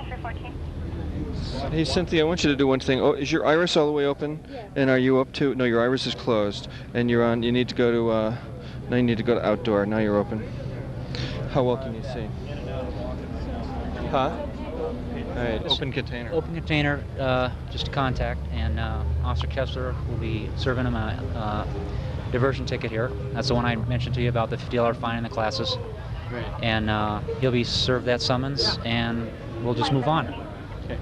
Hey, Cynthia, I want you to do one thing. Oh, is your iris all the way open? Yeah. And are you up to? No, your iris is closed, and you're on. You need to go to. Now you need to go to outdoor. Now you're open. How well can you see? Huh? All right. Open container. Open container, just a contact, and Officer Kessler will be serving him a diversion ticket here. That's the one I mentioned to you about the $50 fine in the classes. Great. And he'll be served that summons, and we'll just move on. Okay.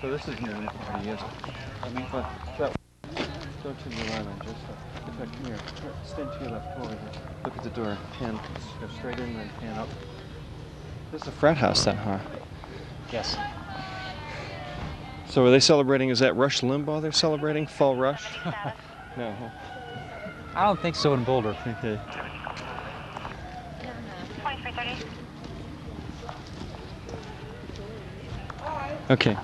So this isn't an party, is it? I mean, but don't turn your light on, just in fact, come here. Stand to your left, come over here. Look at the door, pan, go straight in and then pan up. This is a frat house then, huh? Yes. So are they celebrating, is that Rush Limbaugh they're celebrating? Fall Rush? No. Huh? I don't think so in Boulder. Okay. Okay.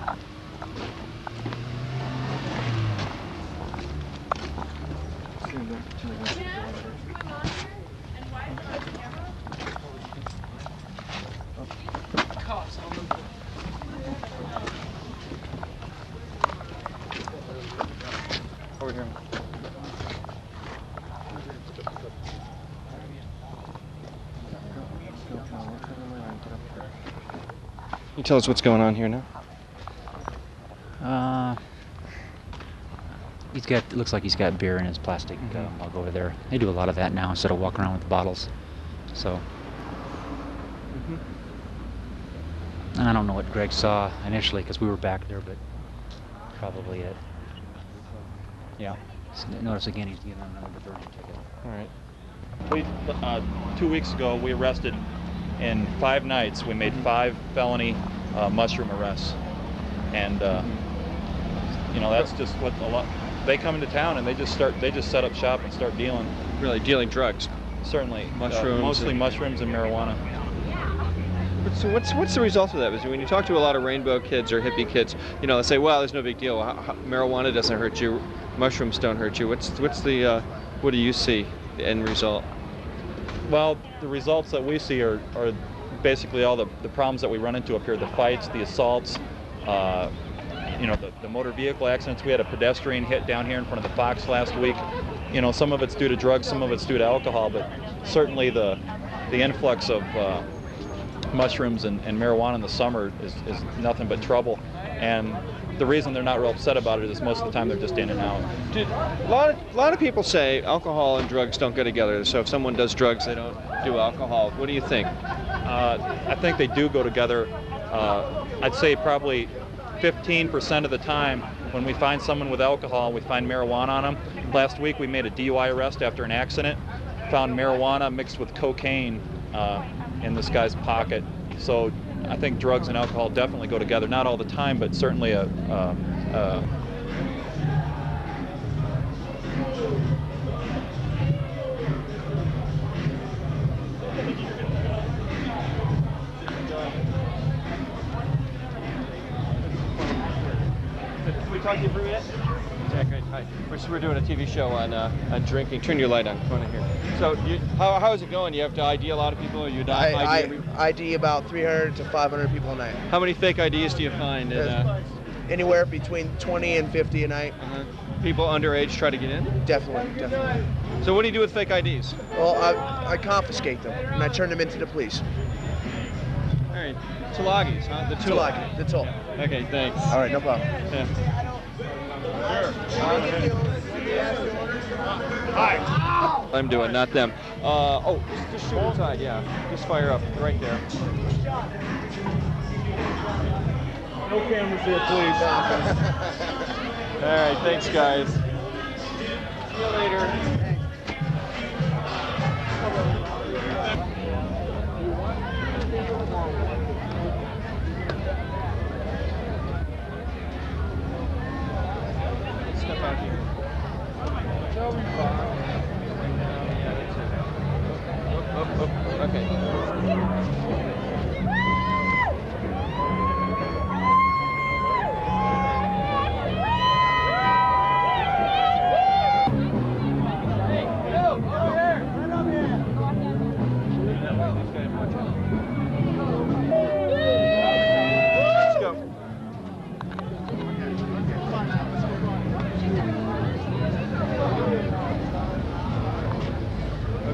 Over here. Can you tell us what's going on here now? He's got. It looks like he's got beer in his plastic mug over there. They do a lot of that now instead of walking around with the bottles. So. And I don't know what Greg saw initially because we were back there, but probably it. Yeah. So notice again he's getting another diversion ticket. All right. We 2 weeks ago we arrested in 5 nights. We made 5 felony mushroom arrests, and you know that's just what a lot. They come into town and they just set up shop and start dealing. Really dealing drugs. Certainly. Mushrooms. Mostly mushrooms and marijuana. So what's the result of that? Because when you talk to a lot of rainbow kids or hippie kids, you know, they say, well, there's no big deal. Marijuana doesn't hurt you. Mushrooms don't hurt you. What do you see the end result? Well, the results that we see are basically all the problems that we run into up here, the fights, the assaults, you know, the motor vehicle accidents. We had a pedestrian hit down here in front of the Fox last week. you know, some of it's due to drugs, some of it's due to alcohol, but certainly the influx of mushrooms and marijuana in the summer is nothing but trouble. And the reason they're not real upset about it is most of the time they're just in and out. A lot of people say alcohol and drugs don't go together. So if someone does drugs, they don't do alcohol. What do you think? I think they do go together. I'd say probably 15% of the time when we find someone with alcohol, we find marijuana on them. Last week we made a DUI arrest after an accident, found marijuana mixed with cocaine in this guy's pocket. So I think drugs and alcohol definitely go together. Not all the time, but certainly Can we talk to you for a minute? Yeah, great. Hi. We're doing a TV show on drinking. Turn your light on. Come on in here. So, how is it going? You have to ID a lot of people, or you ID about 300 to 500 people a night. How many fake IDs do you find? Anywhere between 20 and 50 a night. People underage try to get in? Definitely, definitely. So what do you do with fake IDs? Well, I confiscate them and I turn them into the police. All right, Tulagis, huh? The tool. Tulagi, the tool. Okay, thanks. All right, no problem. Yeah. Hi. I'm doing, not them. Oh, just shoot inside, yeah. Just fire up, right there. No cameras there, please. All right, thanks, guys. See you later. Step out here. Okay.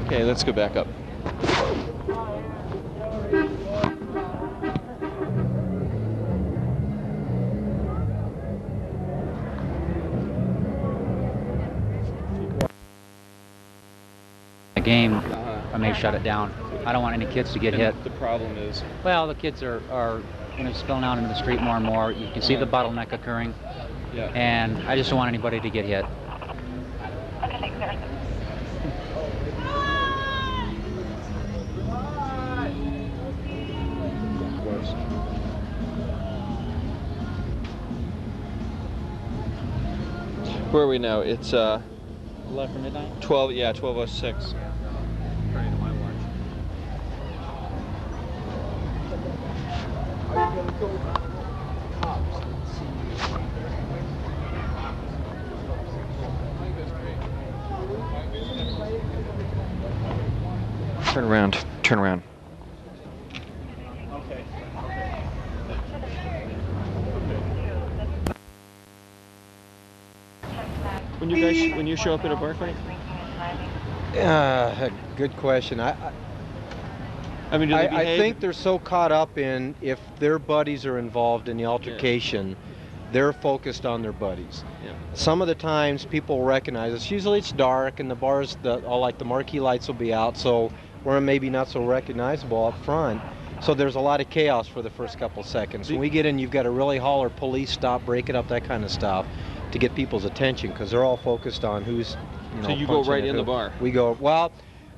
Okay, let's go back up. The game, I may shut it down. I don't want any kids to get hit. The problem is? Well, the kids are spilling out into the street more and more. You can see the bottleneck occurring. Yeah. And I just don't want anybody to get hit. Where are we now? It's 11 for midnight? 12, yeah, 12:06. Turn around, turn around. Okay. When you show up at a bar fight? Good question. I mean, do they I behave? think they're so caught up in if their buddies are involved in the altercation, they're focused on their buddies. Yeah. Some of the times people recognize us. Usually it's dark and the bars, all like the marquee lights will be out, so we're maybe not so recognizable up front. So there's a lot of chaos for the first couple seconds. When we get in, you've got to really holler, police, stop, break it up, that kind of stuff, to get people's attention, because they're all focused on who's, So you go right in the bar? We go, well,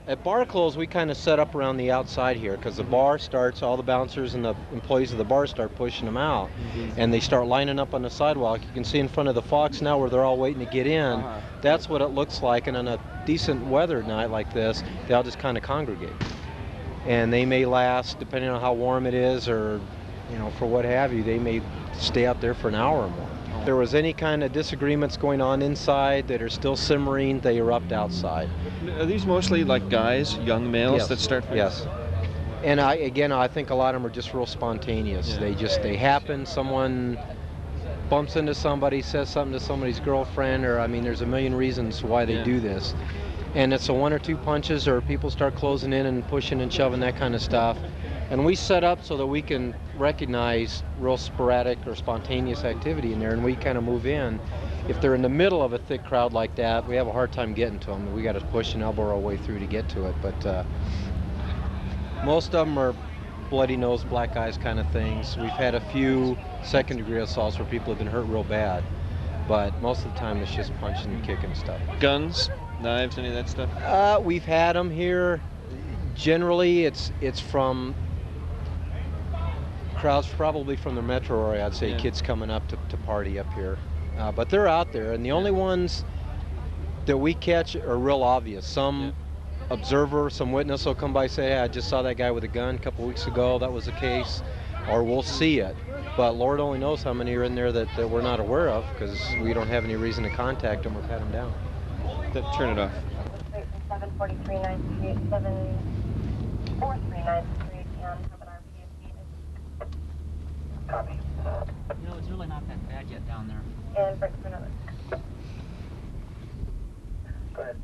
at bar close, we kind of set up around the outside here, because the bar starts, all the bouncers and the employees of the bar start pushing them out, and they start lining up on the sidewalk. You can see in front of the Fox now where they're all waiting to get in. That's what it looks like, and on a decent weather night like this, they all just kind of congregate. And they may last, depending on how warm it is, or, for what have you, they may stay out there for an hour or more. If there was any kind of disagreements going on inside that are still simmering, they erupt outside. Are these mostly like guys, young males that start fighting? Yes. And I think a lot of them are just real spontaneous. They happen, someone bumps into somebody, says something to somebody's girlfriend, or I mean, there's a million reasons why they do this. And it's a 1 or 2 punches, or people start closing in and pushing and shoving, that kind of stuff. And we set up so that we can recognize real sporadic or spontaneous activity in there, and we kind of move in. If they're in the middle of a thick crowd like that, we have a hard time getting to them. We got to push and elbow our way through to get to it. But most of them are bloody nose, black eyes kind of things. We've had a few second-degree assaults where people have been hurt real bad, but most of the time it's just punching and kicking stuff. Guns, knives, any of that stuff? We've had them here. Generally, it's from crowds probably from the metro area, I'd say, kids coming up to party up here. But they're out there, and the only ones that we catch are real obvious. Some observer, some witness will come by and say, hey, I just saw that guy with a gun a couple weeks ago, that was the case, or we'll see it. But Lord only knows how many are in there that we're not aware of, because we don't have any reason to contact them or pat them down. Turn it off. 743-938-7439-38. Copy. No, it's really not that bad yet down there. And break for another. Go ahead.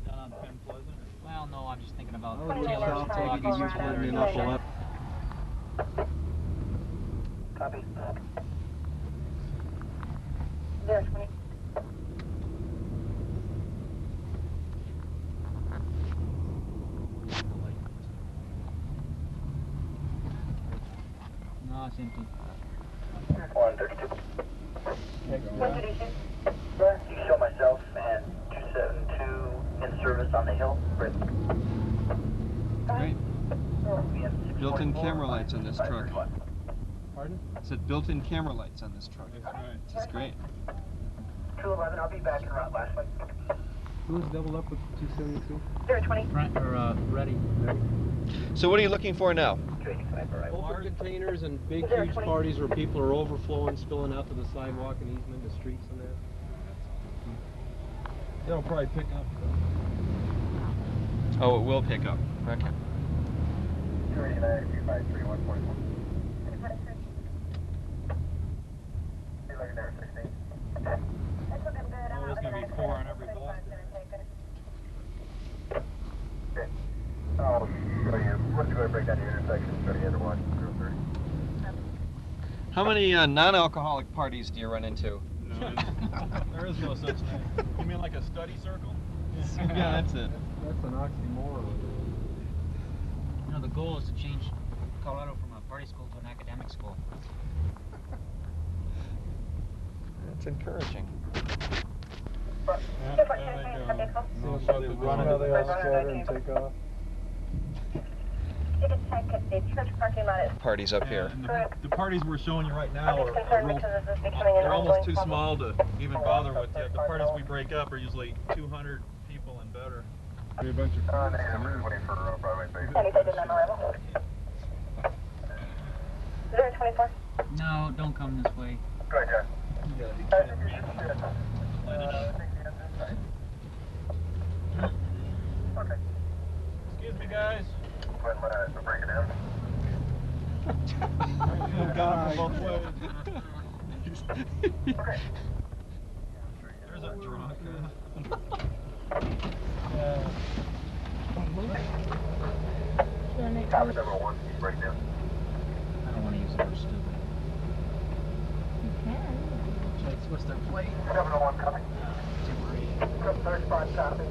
Well, no, I'm just thinking about Taylor's Take it easy, putting in awful lot. Copy. 020. No, it's empty. 132. 132. You show myself and 272 in service on the hill. Great. Built-in camera lights on this truck. Pardon? It said built-in camera lights on this truck. That's right. This is great. 211, I'll be back in route last one. Who's doubled up with 272? 020. Ready. So what are you looking for now? Open containers and big, huge parties where people are overflowing, spilling out to the sidewalk and even into streets and that. It'll probably pick up. Oh, it will pick up. Okay. 289-253-141. Oh, there's going to be 4 on every bus. Okay. I'll show you. Let's go ahead and break down the intersection. Show you under 130. How many non-alcoholic parties do you run into? No, there is no such thing. You mean like a study circle? Yeah, that's it. That's an oxymoron. You know, the goal is to change Colorado from a party school to an academic school. That's encouraging. Yeah, there they go. No, so they run how they all scatter and take off. Parties up here. And the parties we're showing you right now are they're almost too small to even bother with yet. The parties we break up are usually 200 people and better. A bunch of Negative 20 for Broadway Bay. 024. No, don't come this way. Go ahead, Okay. Excuse me, guys. So break it down. Got them both ways. Okay. There's a drunken. Copy number 1, break down. I don't want to use the word stupid. What's their plate? 701 coming. Third spot copy.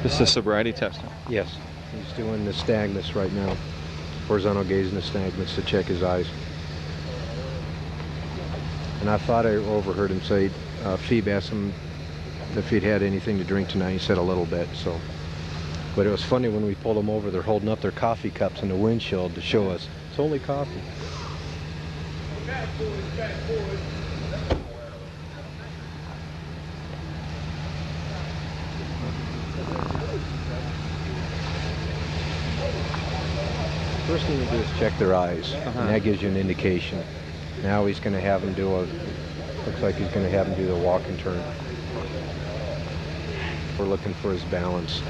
This is sobriety testing. Yes, he's doing nystagmus right now. Horizontal gaze nystagmus to check his eyes. And I thought I overheard him say, Phoebe asked him if he'd had anything to drink tonight. He said a little bit, so. But it was funny when we pulled them over, they're holding up their coffee cups in the windshield to show us it's only coffee. First thing we do is check their eyes, and that gives you an indication. Now he's going to have him do looks like he's going to have him do the walk and turn. We're looking for his balance.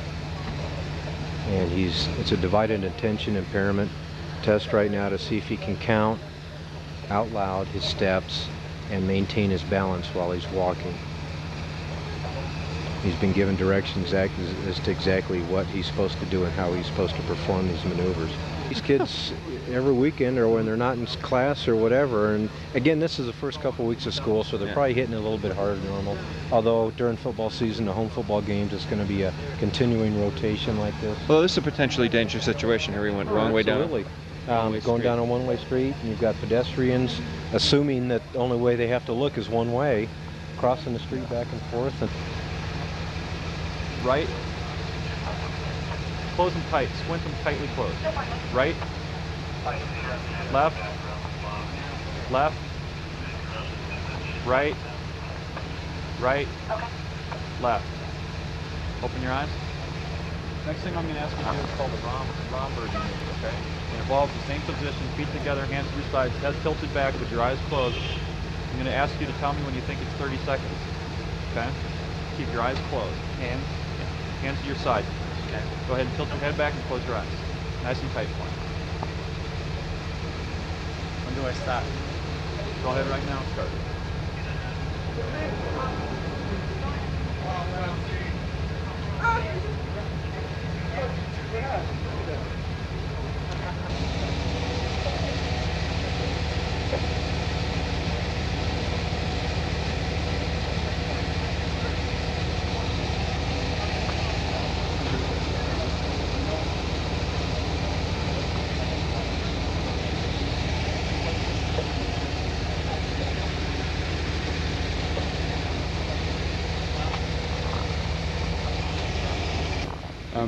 And it's a divided attention impairment test right now to see if he can count out loud his steps and maintain his balance while he's walking. He's been given directions as to exactly what he's supposed to do and how he's supposed to perform these maneuvers. These kids, every weekend or when they're not in class or whatever, and again, this is the first couple weeks of school, so they're probably hitting it a little bit harder than normal. Although during football season, the home football games, it's going to be a continuing rotation like this. Well, this is a potentially dangerous situation here. We went wrong way down. Absolutely. Going down a one-way street, and you've got pedestrians, assuming that the only way they have to look is one way, crossing the street back and forth. And Right. Close them tight. Squint them tightly closed. Right. Left. Left. Right. Right. Left. Open your eyes. Next thing I'm going to ask you to do is called the Romberg maneuver, okay? It involves the same position, feet together, hands to your sides, head tilted back with your eyes closed. I'm going to ask you to tell me when you think it's 30 seconds, okay? Keep your eyes closed. Hands to your side. Okay. Go ahead and tilt your head back and close your eyes. Nice and tight for me. When do I stop? Go ahead right now and start.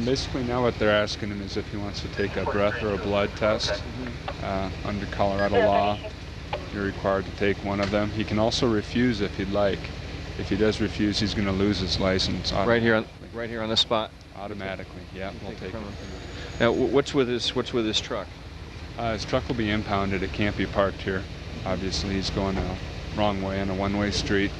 Basically now what they're asking him is if he wants to take a breath or a blood test. Under Colorado law, you're required to take one of them. He can also refuse if he'd like. If he does refuse, he's going to lose his license. Right here on the spot. Automatically, yeah, we'll take it. Now, what's with his truck? His truck will be impounded. It can't be parked here. Obviously, he's going the wrong way on a one-way street.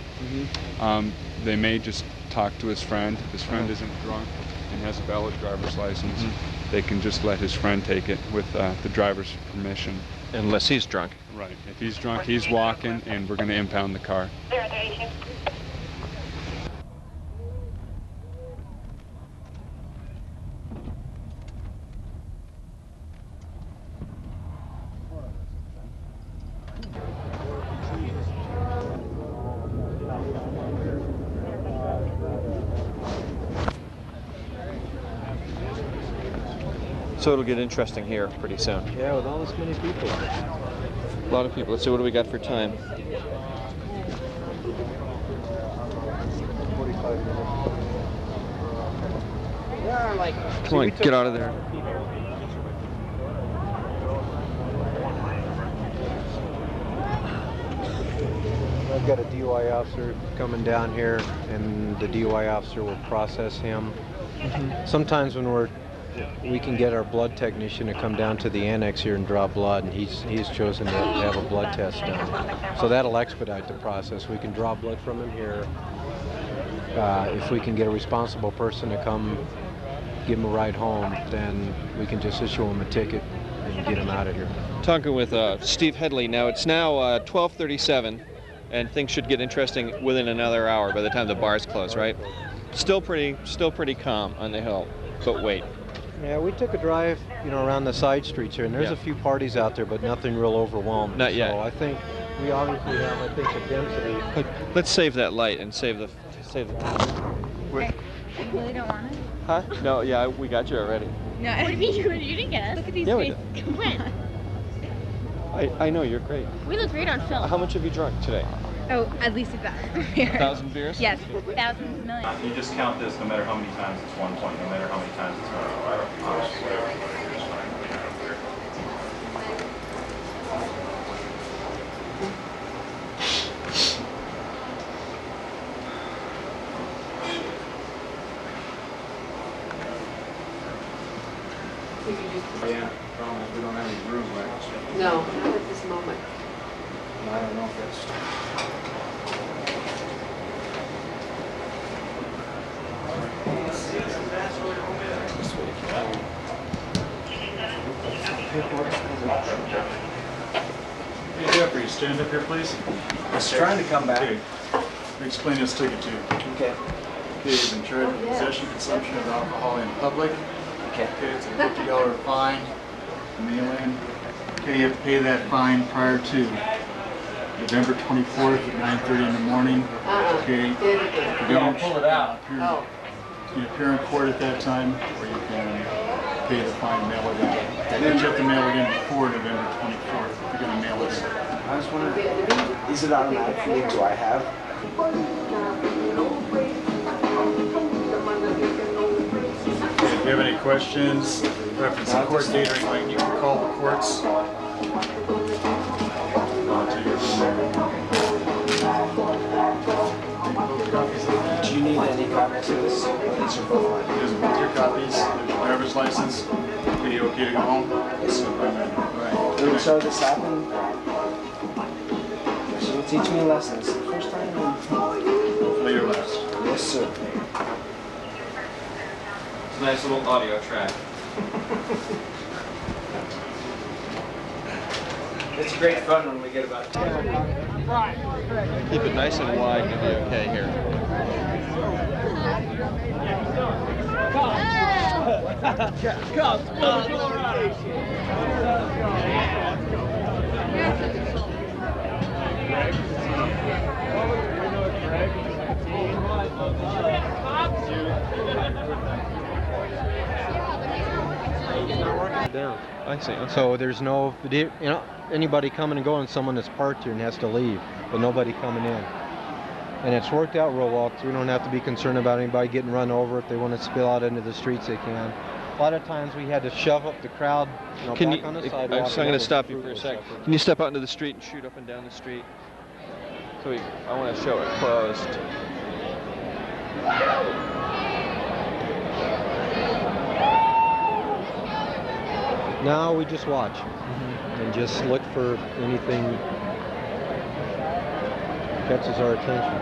They may just talk to his friend. If his friend isn't drunk and has a valid driver's license, they can just let his friend take it with the driver's permission. Unless he's drunk. Right. If he's drunk, he's walking, and we're going to impound the car. So it'll get interesting here pretty soon. Yeah, with all this many people. A lot of people. Let's see, what do we got for time? 45 minutes. There are like... Come on, get out of there. I've got a DUI officer coming down here, and the DUI officer will process him. Sometimes when we can get our blood technician to come down to the annex here and draw blood, and he's chosen to have a blood test done. So that'll expedite the process. We can draw blood from him here. If we can get a responsible person to come give him a ride home, then we can just issue him a ticket and get him out of here. Talking with Steve Headley. Now it's now 12:37, and things should get interesting within another hour by the time the bars close, right? Still pretty calm on the hill, but wait. Yeah, we took a drive, around the side streets here, and there's a few parties out there, but nothing real overwhelming. Not yet. So I think we obviously have, a density. Let's save that light and save the. You really don't want it? Huh? No, yeah, we got you already. No, what do you mean you didn't get us? Look at these Yeah, faces. When? I know, you're great. We look great on film. How much have you drunk today? Oh, at least 1,000 beers. 1,000 beers? Yes, thousands, millions. You just count this no matter how many times it's 1 point, no matter how many times it's 1. Yeah, problem is we don't have any room left. No, not at this moment. I don't know if that's... Hey Jeffrey, stand up here please. I was trying to come back. Okay. Explain this ticket to you. Okay. Okay, you've been charged with possession, consumption of alcohol in public. Okay. Okay, it's a $50 fine, mail-in. Okay, you have to pay that fine prior to November 24th at 9:30 in the morning. Okay. If you don't pull it out. You can appear in court at that time, or you can pay the fine and mail it in. But you have to mail it in before November 24th if you're going to mail it in. I was wondering, is it automatic for me? Do I have? If you have any questions, reference the court date or anything, you can call the courts. Do you need any copies of this? Here's with your copies, driver's license. Are you okay to go home? Yes, sir. Right. So this happened. So you'll teach me a lesson. It's the first time. Hopefully your last. Yes, sir. It's a nice little audio track. It's great fun when we get about 10. Keep it nice and wide, you'll be okay here. Down. I see. Okay. So there's no, anybody coming and going, someone that's parked here and has to leave, but nobody coming in. And it's worked out real well, so we don't have to be concerned about anybody getting run over. If they want to spill out into the streets, they can. A lot of times we had to shove up the crowd, back on the sidewalk. I'm going to stop you for a sec. Can you step out into the street and shoot up and down the street? So I want to show it closed. Now we just watch and just look for anything catches our attention.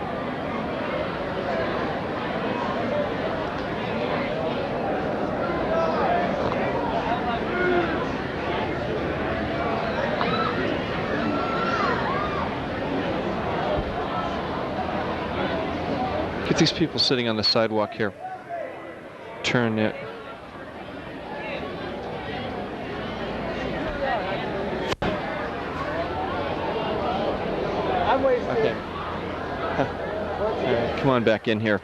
Get these people sitting on the sidewalk here. Turn it. Okay. Come on back in here.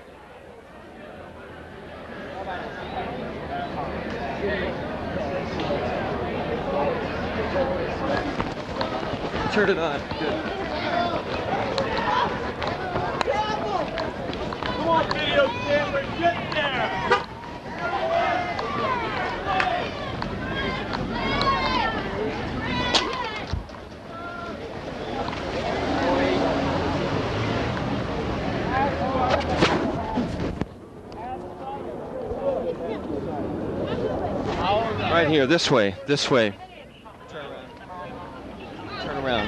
Turn it on. Good. Come on, video camera, get there! Right here, this way, this way. Turn around. Turn around.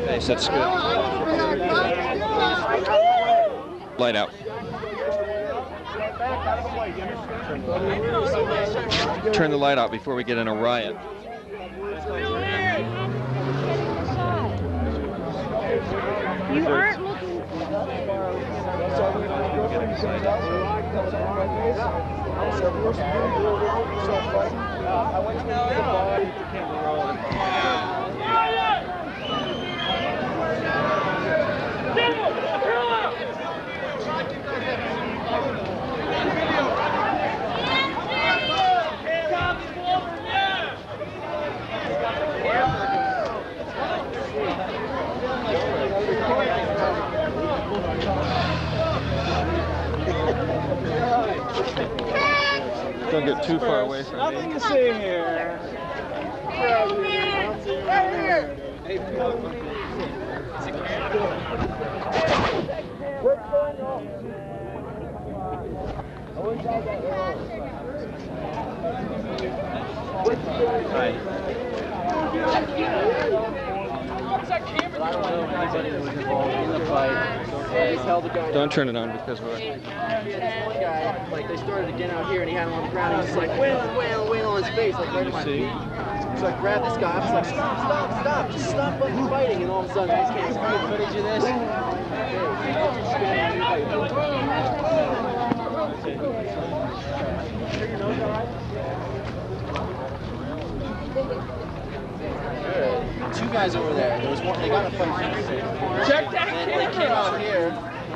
Nice, that's good. Light out. Turn the light out before we get in a riot. You aren't looking. Don't get too far away from me. Nothing to see here. What's going on? Right. I don't know anybody who was involved in the fight. Don't turn it on because we're... One guy, like they started again out here and he had him on the ground. He was just like wailing on his face, like right in my feet. So I grabbed this guy. I was like, stop, just stop fucking fighting. And all of a sudden, these kids get footage of this. Two guys over there. There was one. They got a fight. Check that. And they came out here,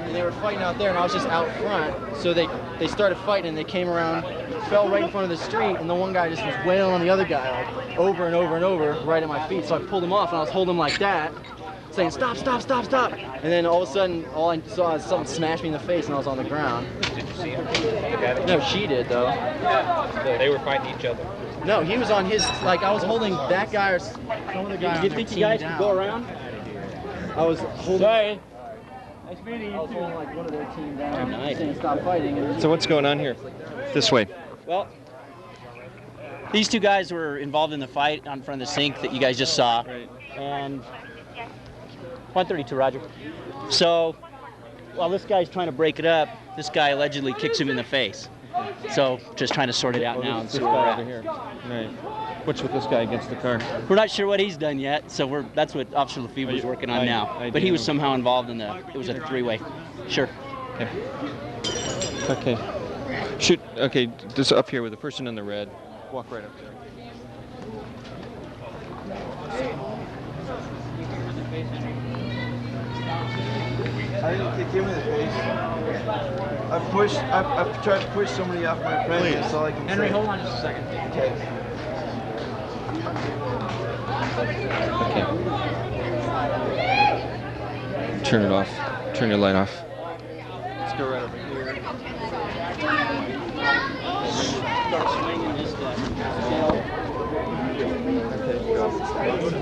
and they were fighting out there, and I was just out front. So they started fighting, and they came around, fell right in front of the street, and the one guy just was wailing on the other guy like over and over and over, right at my feet. So I pulled him off, and I was holding him like that, saying stop. And then all of a sudden, all I saw is something smash me in the face, and I was on the ground. Did you see him? No, she did though. They were fighting each other. No, he was on his, like I was holding that guy or some other guy. You think you guys could go around? I was holding. Sorry. Nice meeting you. I was holding like one of their team down, saying stop fighting. And So what's going on here? This way. Well, these two guys were involved in the fight on front of the sink that you guys just saw. Right. And 132, Roger. So, while this guy's trying to break it up, this guy allegedly kicks him in the face. So, just trying to sort it out now. This guy over here. Right. What's with this guy against the car? We're not sure what he's done yet, so that's what Officer Lefebvre's working on now. But he was somehow involved in it was a three-way. Sure. Okay. Shoot. Okay, just up here with the person in the red. Walk right up there. I didn't kick him in the face. I've tried to push somebody off my friend. That's all I can Henry, say. hold on just a second. Okay. Turn it off. Turn your light off. Let's go right over here. Start swinging this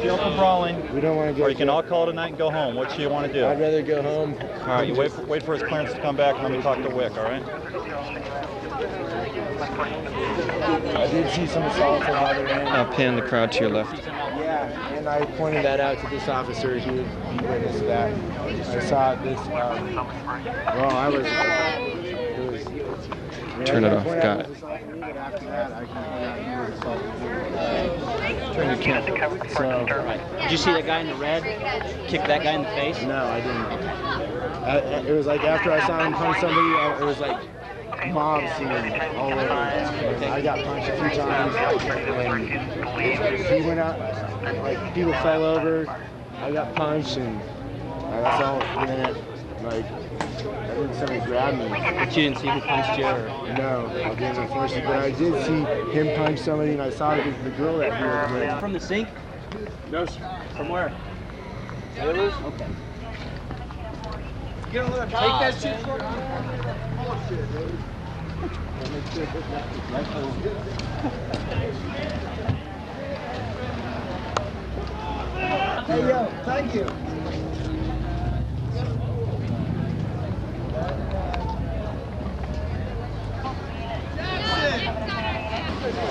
Feel for brawling. We don't want to go. Or you can all call it a night and go home. What do you want to do? I'd rather go home. All right, you wait for his clearance to come back and let me talk to Wick, all right? I did see some assaults on the other end. I'll pan the crowd to your left. Yeah, and I pointed that out to this officer. He witnessed that. I saw this. Well, I was. Turn it off. Got it. Turn your camera. So, Did you see that guy in the red kick that guy in the face? No, I didn't. It was like after I saw him punch somebody, it was like mob scene all over. I got punched a few times, and he went out, like people fell over. I got punched, and that's all. And then, like, I think somebody grabbed me. But you didn't see who punched you? Or? No, I didn't, unfortunately. But I did see him punch somebody, and I saw the girl that he was with. From the sink? No, sir. From where? Sailors? Okay. Take that shit for me. Bullshit, dude. Hey, yo, thank you.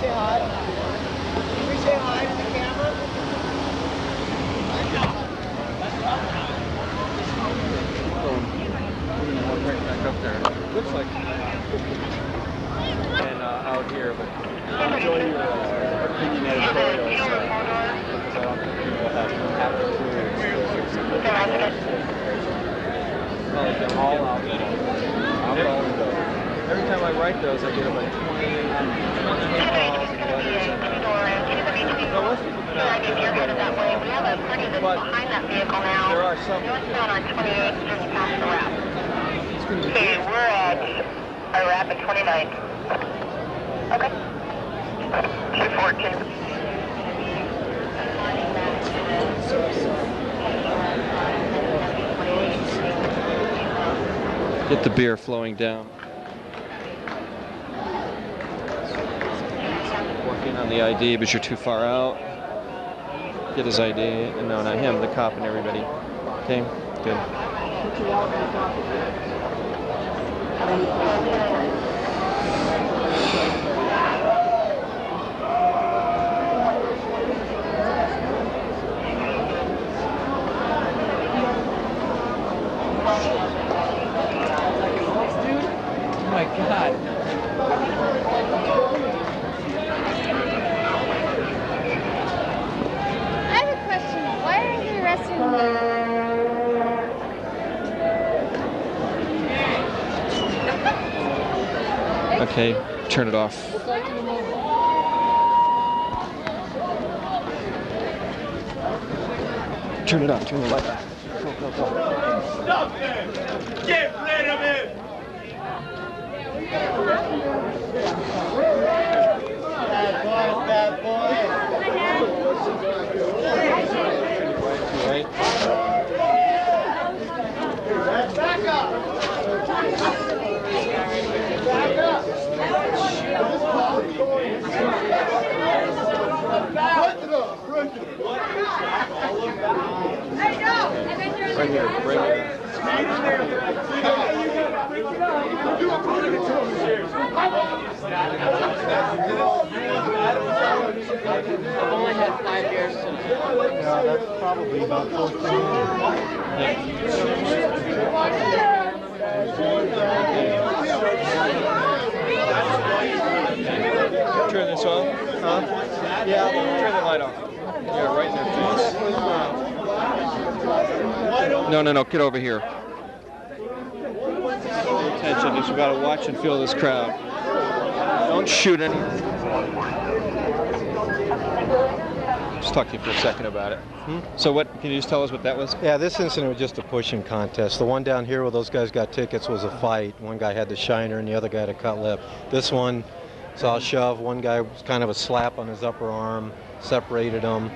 Say hi. Can we say hi to the camera? Back up there. Looks like. And out here, but I enjoy your opinion editorials because I don't think people have the clue. Well, they're all out there. I'm all in those. Every time I write those, I get about 20 calls and letters. Well, most people have been out there. But there are some. Okay, we're at Iraq at 29th. Okay. 214. Get the beer flowing down. in on the ID, but you're too far out. Get his ID, and no, not him, the cop and everybody. Okay, good. Oh my God. I have a question. Why are they arresting me? Okay, turn it off. Turn it off, turn the light off. Go, go, go. Stop there! Get rid of him! Bad boy. Right? Back up! Back up! Right here, right here. I've only had 5 beers tonight. Yeah, that's probably about 14. Turn this off? Huh? Yeah. Turn the light off. Yeah, right in their face. No, no, no. Get over here. Pay attention. Just gotta watch and feel this crowd. Don't shoot any. Just talk to you for a second about it. So what, can you just tell us what that was? Yeah, this incident was just a pushing contest. The one down here where those guys got tickets was a fight. One guy had the shiner and the other guy had a cut lip. This one saw a shove. One guy was kind of a slap on his upper arm, separated them,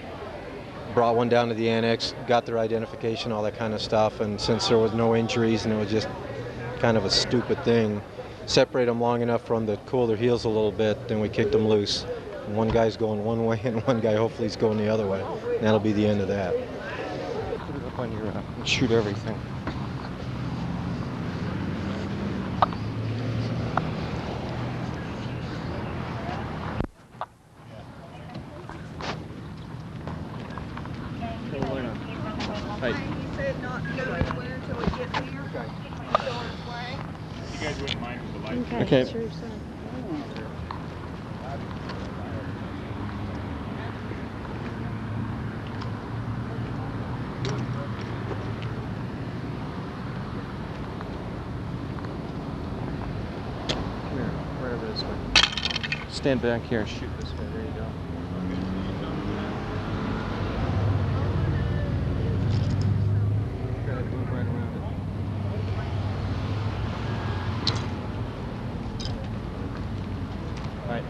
brought one down to the annex, got their identification, all that kind of stuff. And since there was no injuries and it was just kind of a stupid thing, separate them long enough for them to cool their heels a little bit, then we kicked them loose. And one guy's going one way and one guy hopefully is going the other way. And that'll be the end of that. Put it up on your shoot everything. Hey. He said not to go anywhere until we get here. Okay. You guys wouldn't mind with the light? Okay. Sure, so. Come here, right over this way. Stand back here and shoot this way. There you go. Gotta move right around it. All right.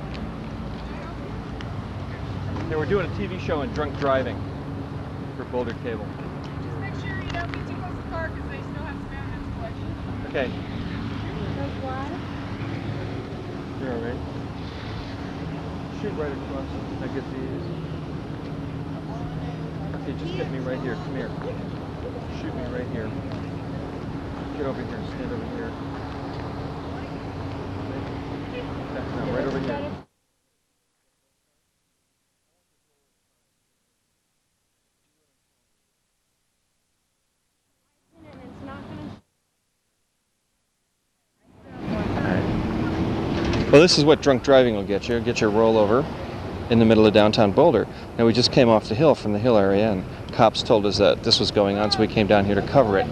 Okay, we're doing a TV show on drunk driving for Boulder Cable. Just make sure you don't get too close to the car because they still have some evidence collection. Okay. What? You're all right. Shoot right across. I get these. Okay, just hit me right here. Come here. Shoot me right here. Get over here. Stand over here. No, right over here. Well, this is what drunk driving will get you. Get your rollover in the middle of downtown Boulder. Now, we just came off the hill from the hill area, and cops told us that this was going on, so we came down here to cover it.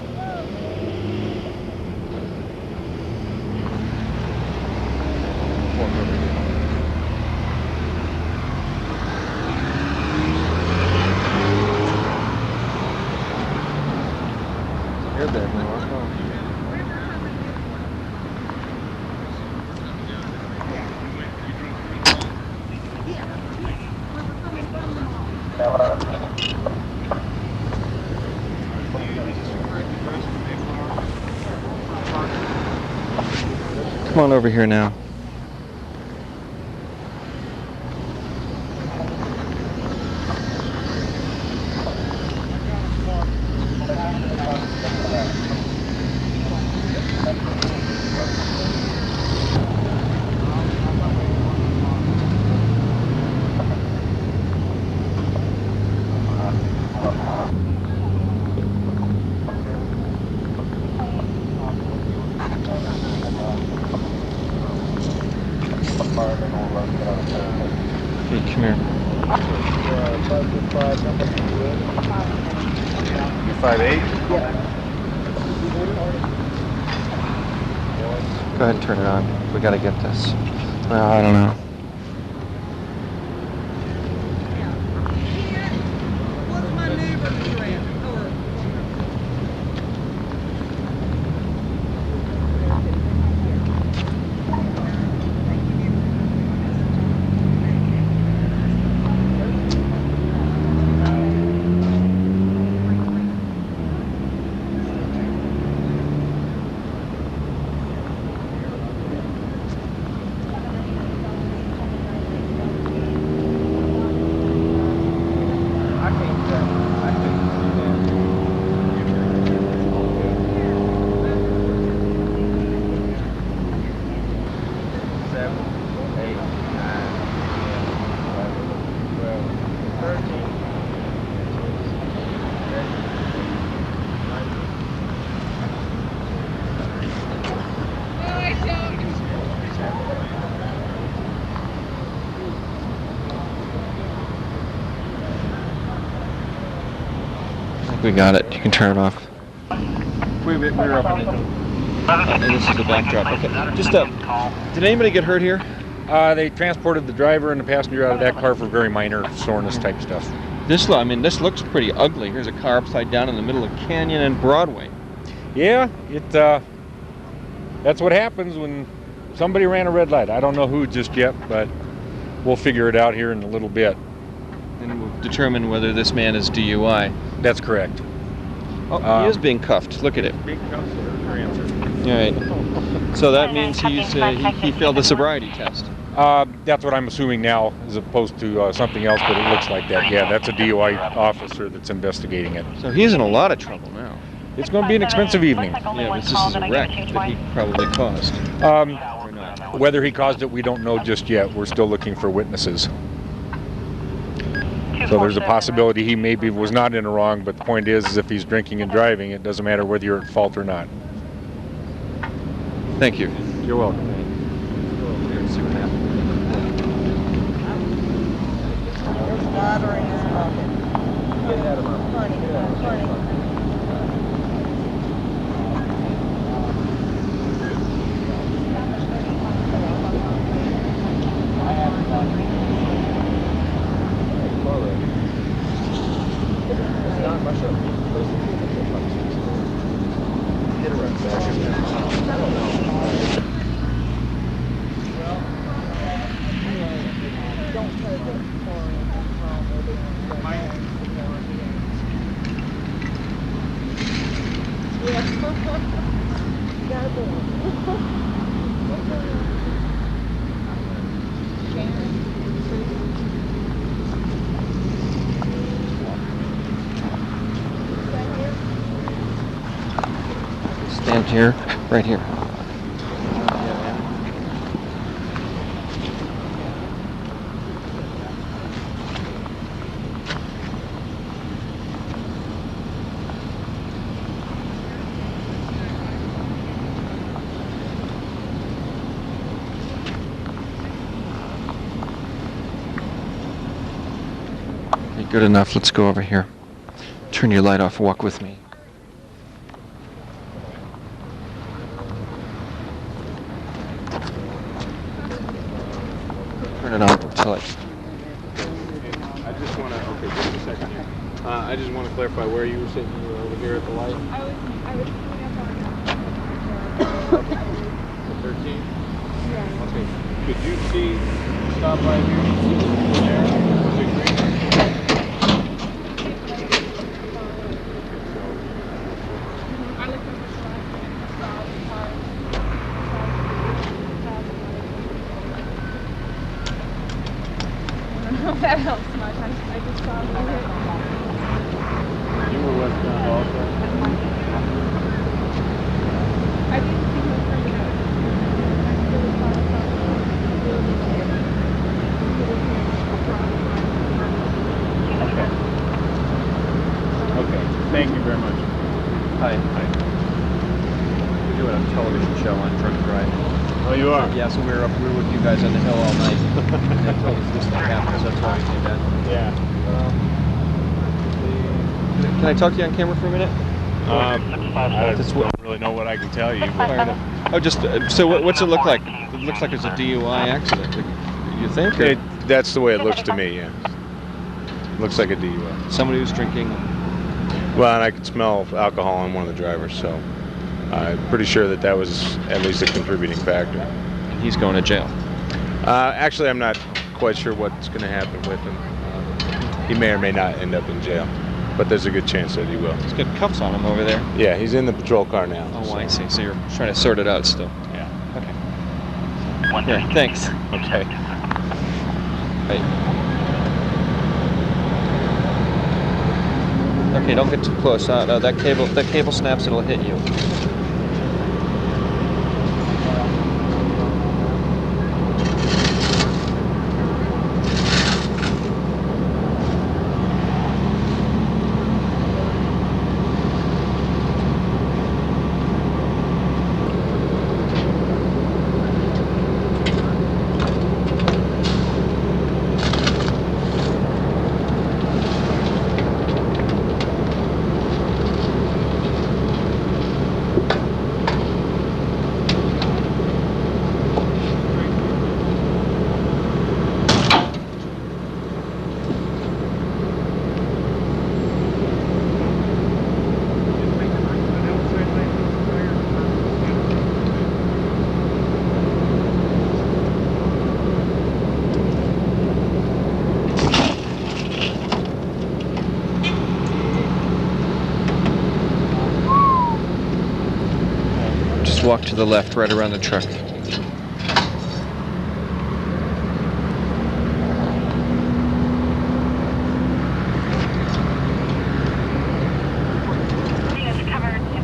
You're there, Marco. Come on over here now. Okay, come here. You 5'8"? Go ahead and turn it on. We gotta get this. Well, I don't know. We got it. You can turn it off. We're up in the... And this is the backdrop. Okay. Just did anybody get hurt here? They transported the driver and the passenger out of that car for very minor soreness type stuff. This looks pretty ugly. Here's a car upside down in the middle of Canyon and Broadway. Yeah, that's what happens when somebody ran a red light. I don't know who just yet, but we'll figure it out here in a little bit. And we'll determine whether this man is DUI. That's correct. Oh, he is being cuffed. Look at it. Being cuffed or answer. All right. So that means he failed the sobriety test. That's what I'm assuming now, as opposed to something else, but it looks like that. Yeah, that's a DUI officer that's investigating it. So he's in a lot of trouble now. It's going to be an expensive evening. Yeah, but this is a wreck that he probably caused. Whether he caused it, we don't know just yet. We're still looking for witnesses. So there's a possibility he maybe was not in the wrong, but the point is if he's drinking and driving, it doesn't matter whether you're at fault or not. Thank you. You're welcome. See what happens. Stand here, right here. Okay, good enough. Let's go over here. Turn your light off. Walk with me. Turn it on until I just want to, okay, just a second here. I just want to clarify where you were sitting. You were over here at the light? I was Okay. 13? Yeah. Okay. Could you see, stop right here, you see the there? Was it green? I looked over the side and saw the car. I don't know if that helps much. I just saw the hit. You were westbound also? I didn't see him from the house. Okay. Thank you very much. Hi. We do a television show on drunk driving. Oh, you are? are? Yeah, so we were with you guys on the hill all night. And they told us this thing happened, so that's why we came down. Yeah. Can I talk to you on camera for a minute? I don't really know what I can tell you. But Oh, just, so what's it look like? It looks like it's a DUI accident. You think? Or? that's the way it looks to me, yeah. Looks like a DUI. Somebody who's drinking? Well, and I could smell alcohol on one of the drivers, so I'm pretty sure that was at least a contributing factor. And he's going to jail? Actually, I'm not quite sure what's going to happen with him. He may or may not end up in jail, but there's a good chance that he will. He's got cuffs on him over there. Yeah, he's in the patrol car now. Oh, so. I see. So you're trying to sort it out still? Yeah. Okay. Yeah, thanks. Okay. Right. Okay, don't get too close. No, that cable snaps, it'll hit you. Walk to the left, right around the truck.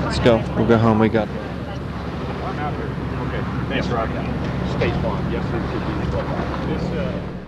Let's go. We'll go home. We got. Okay. Thanks, Rob. State Farm. Yes, it should be.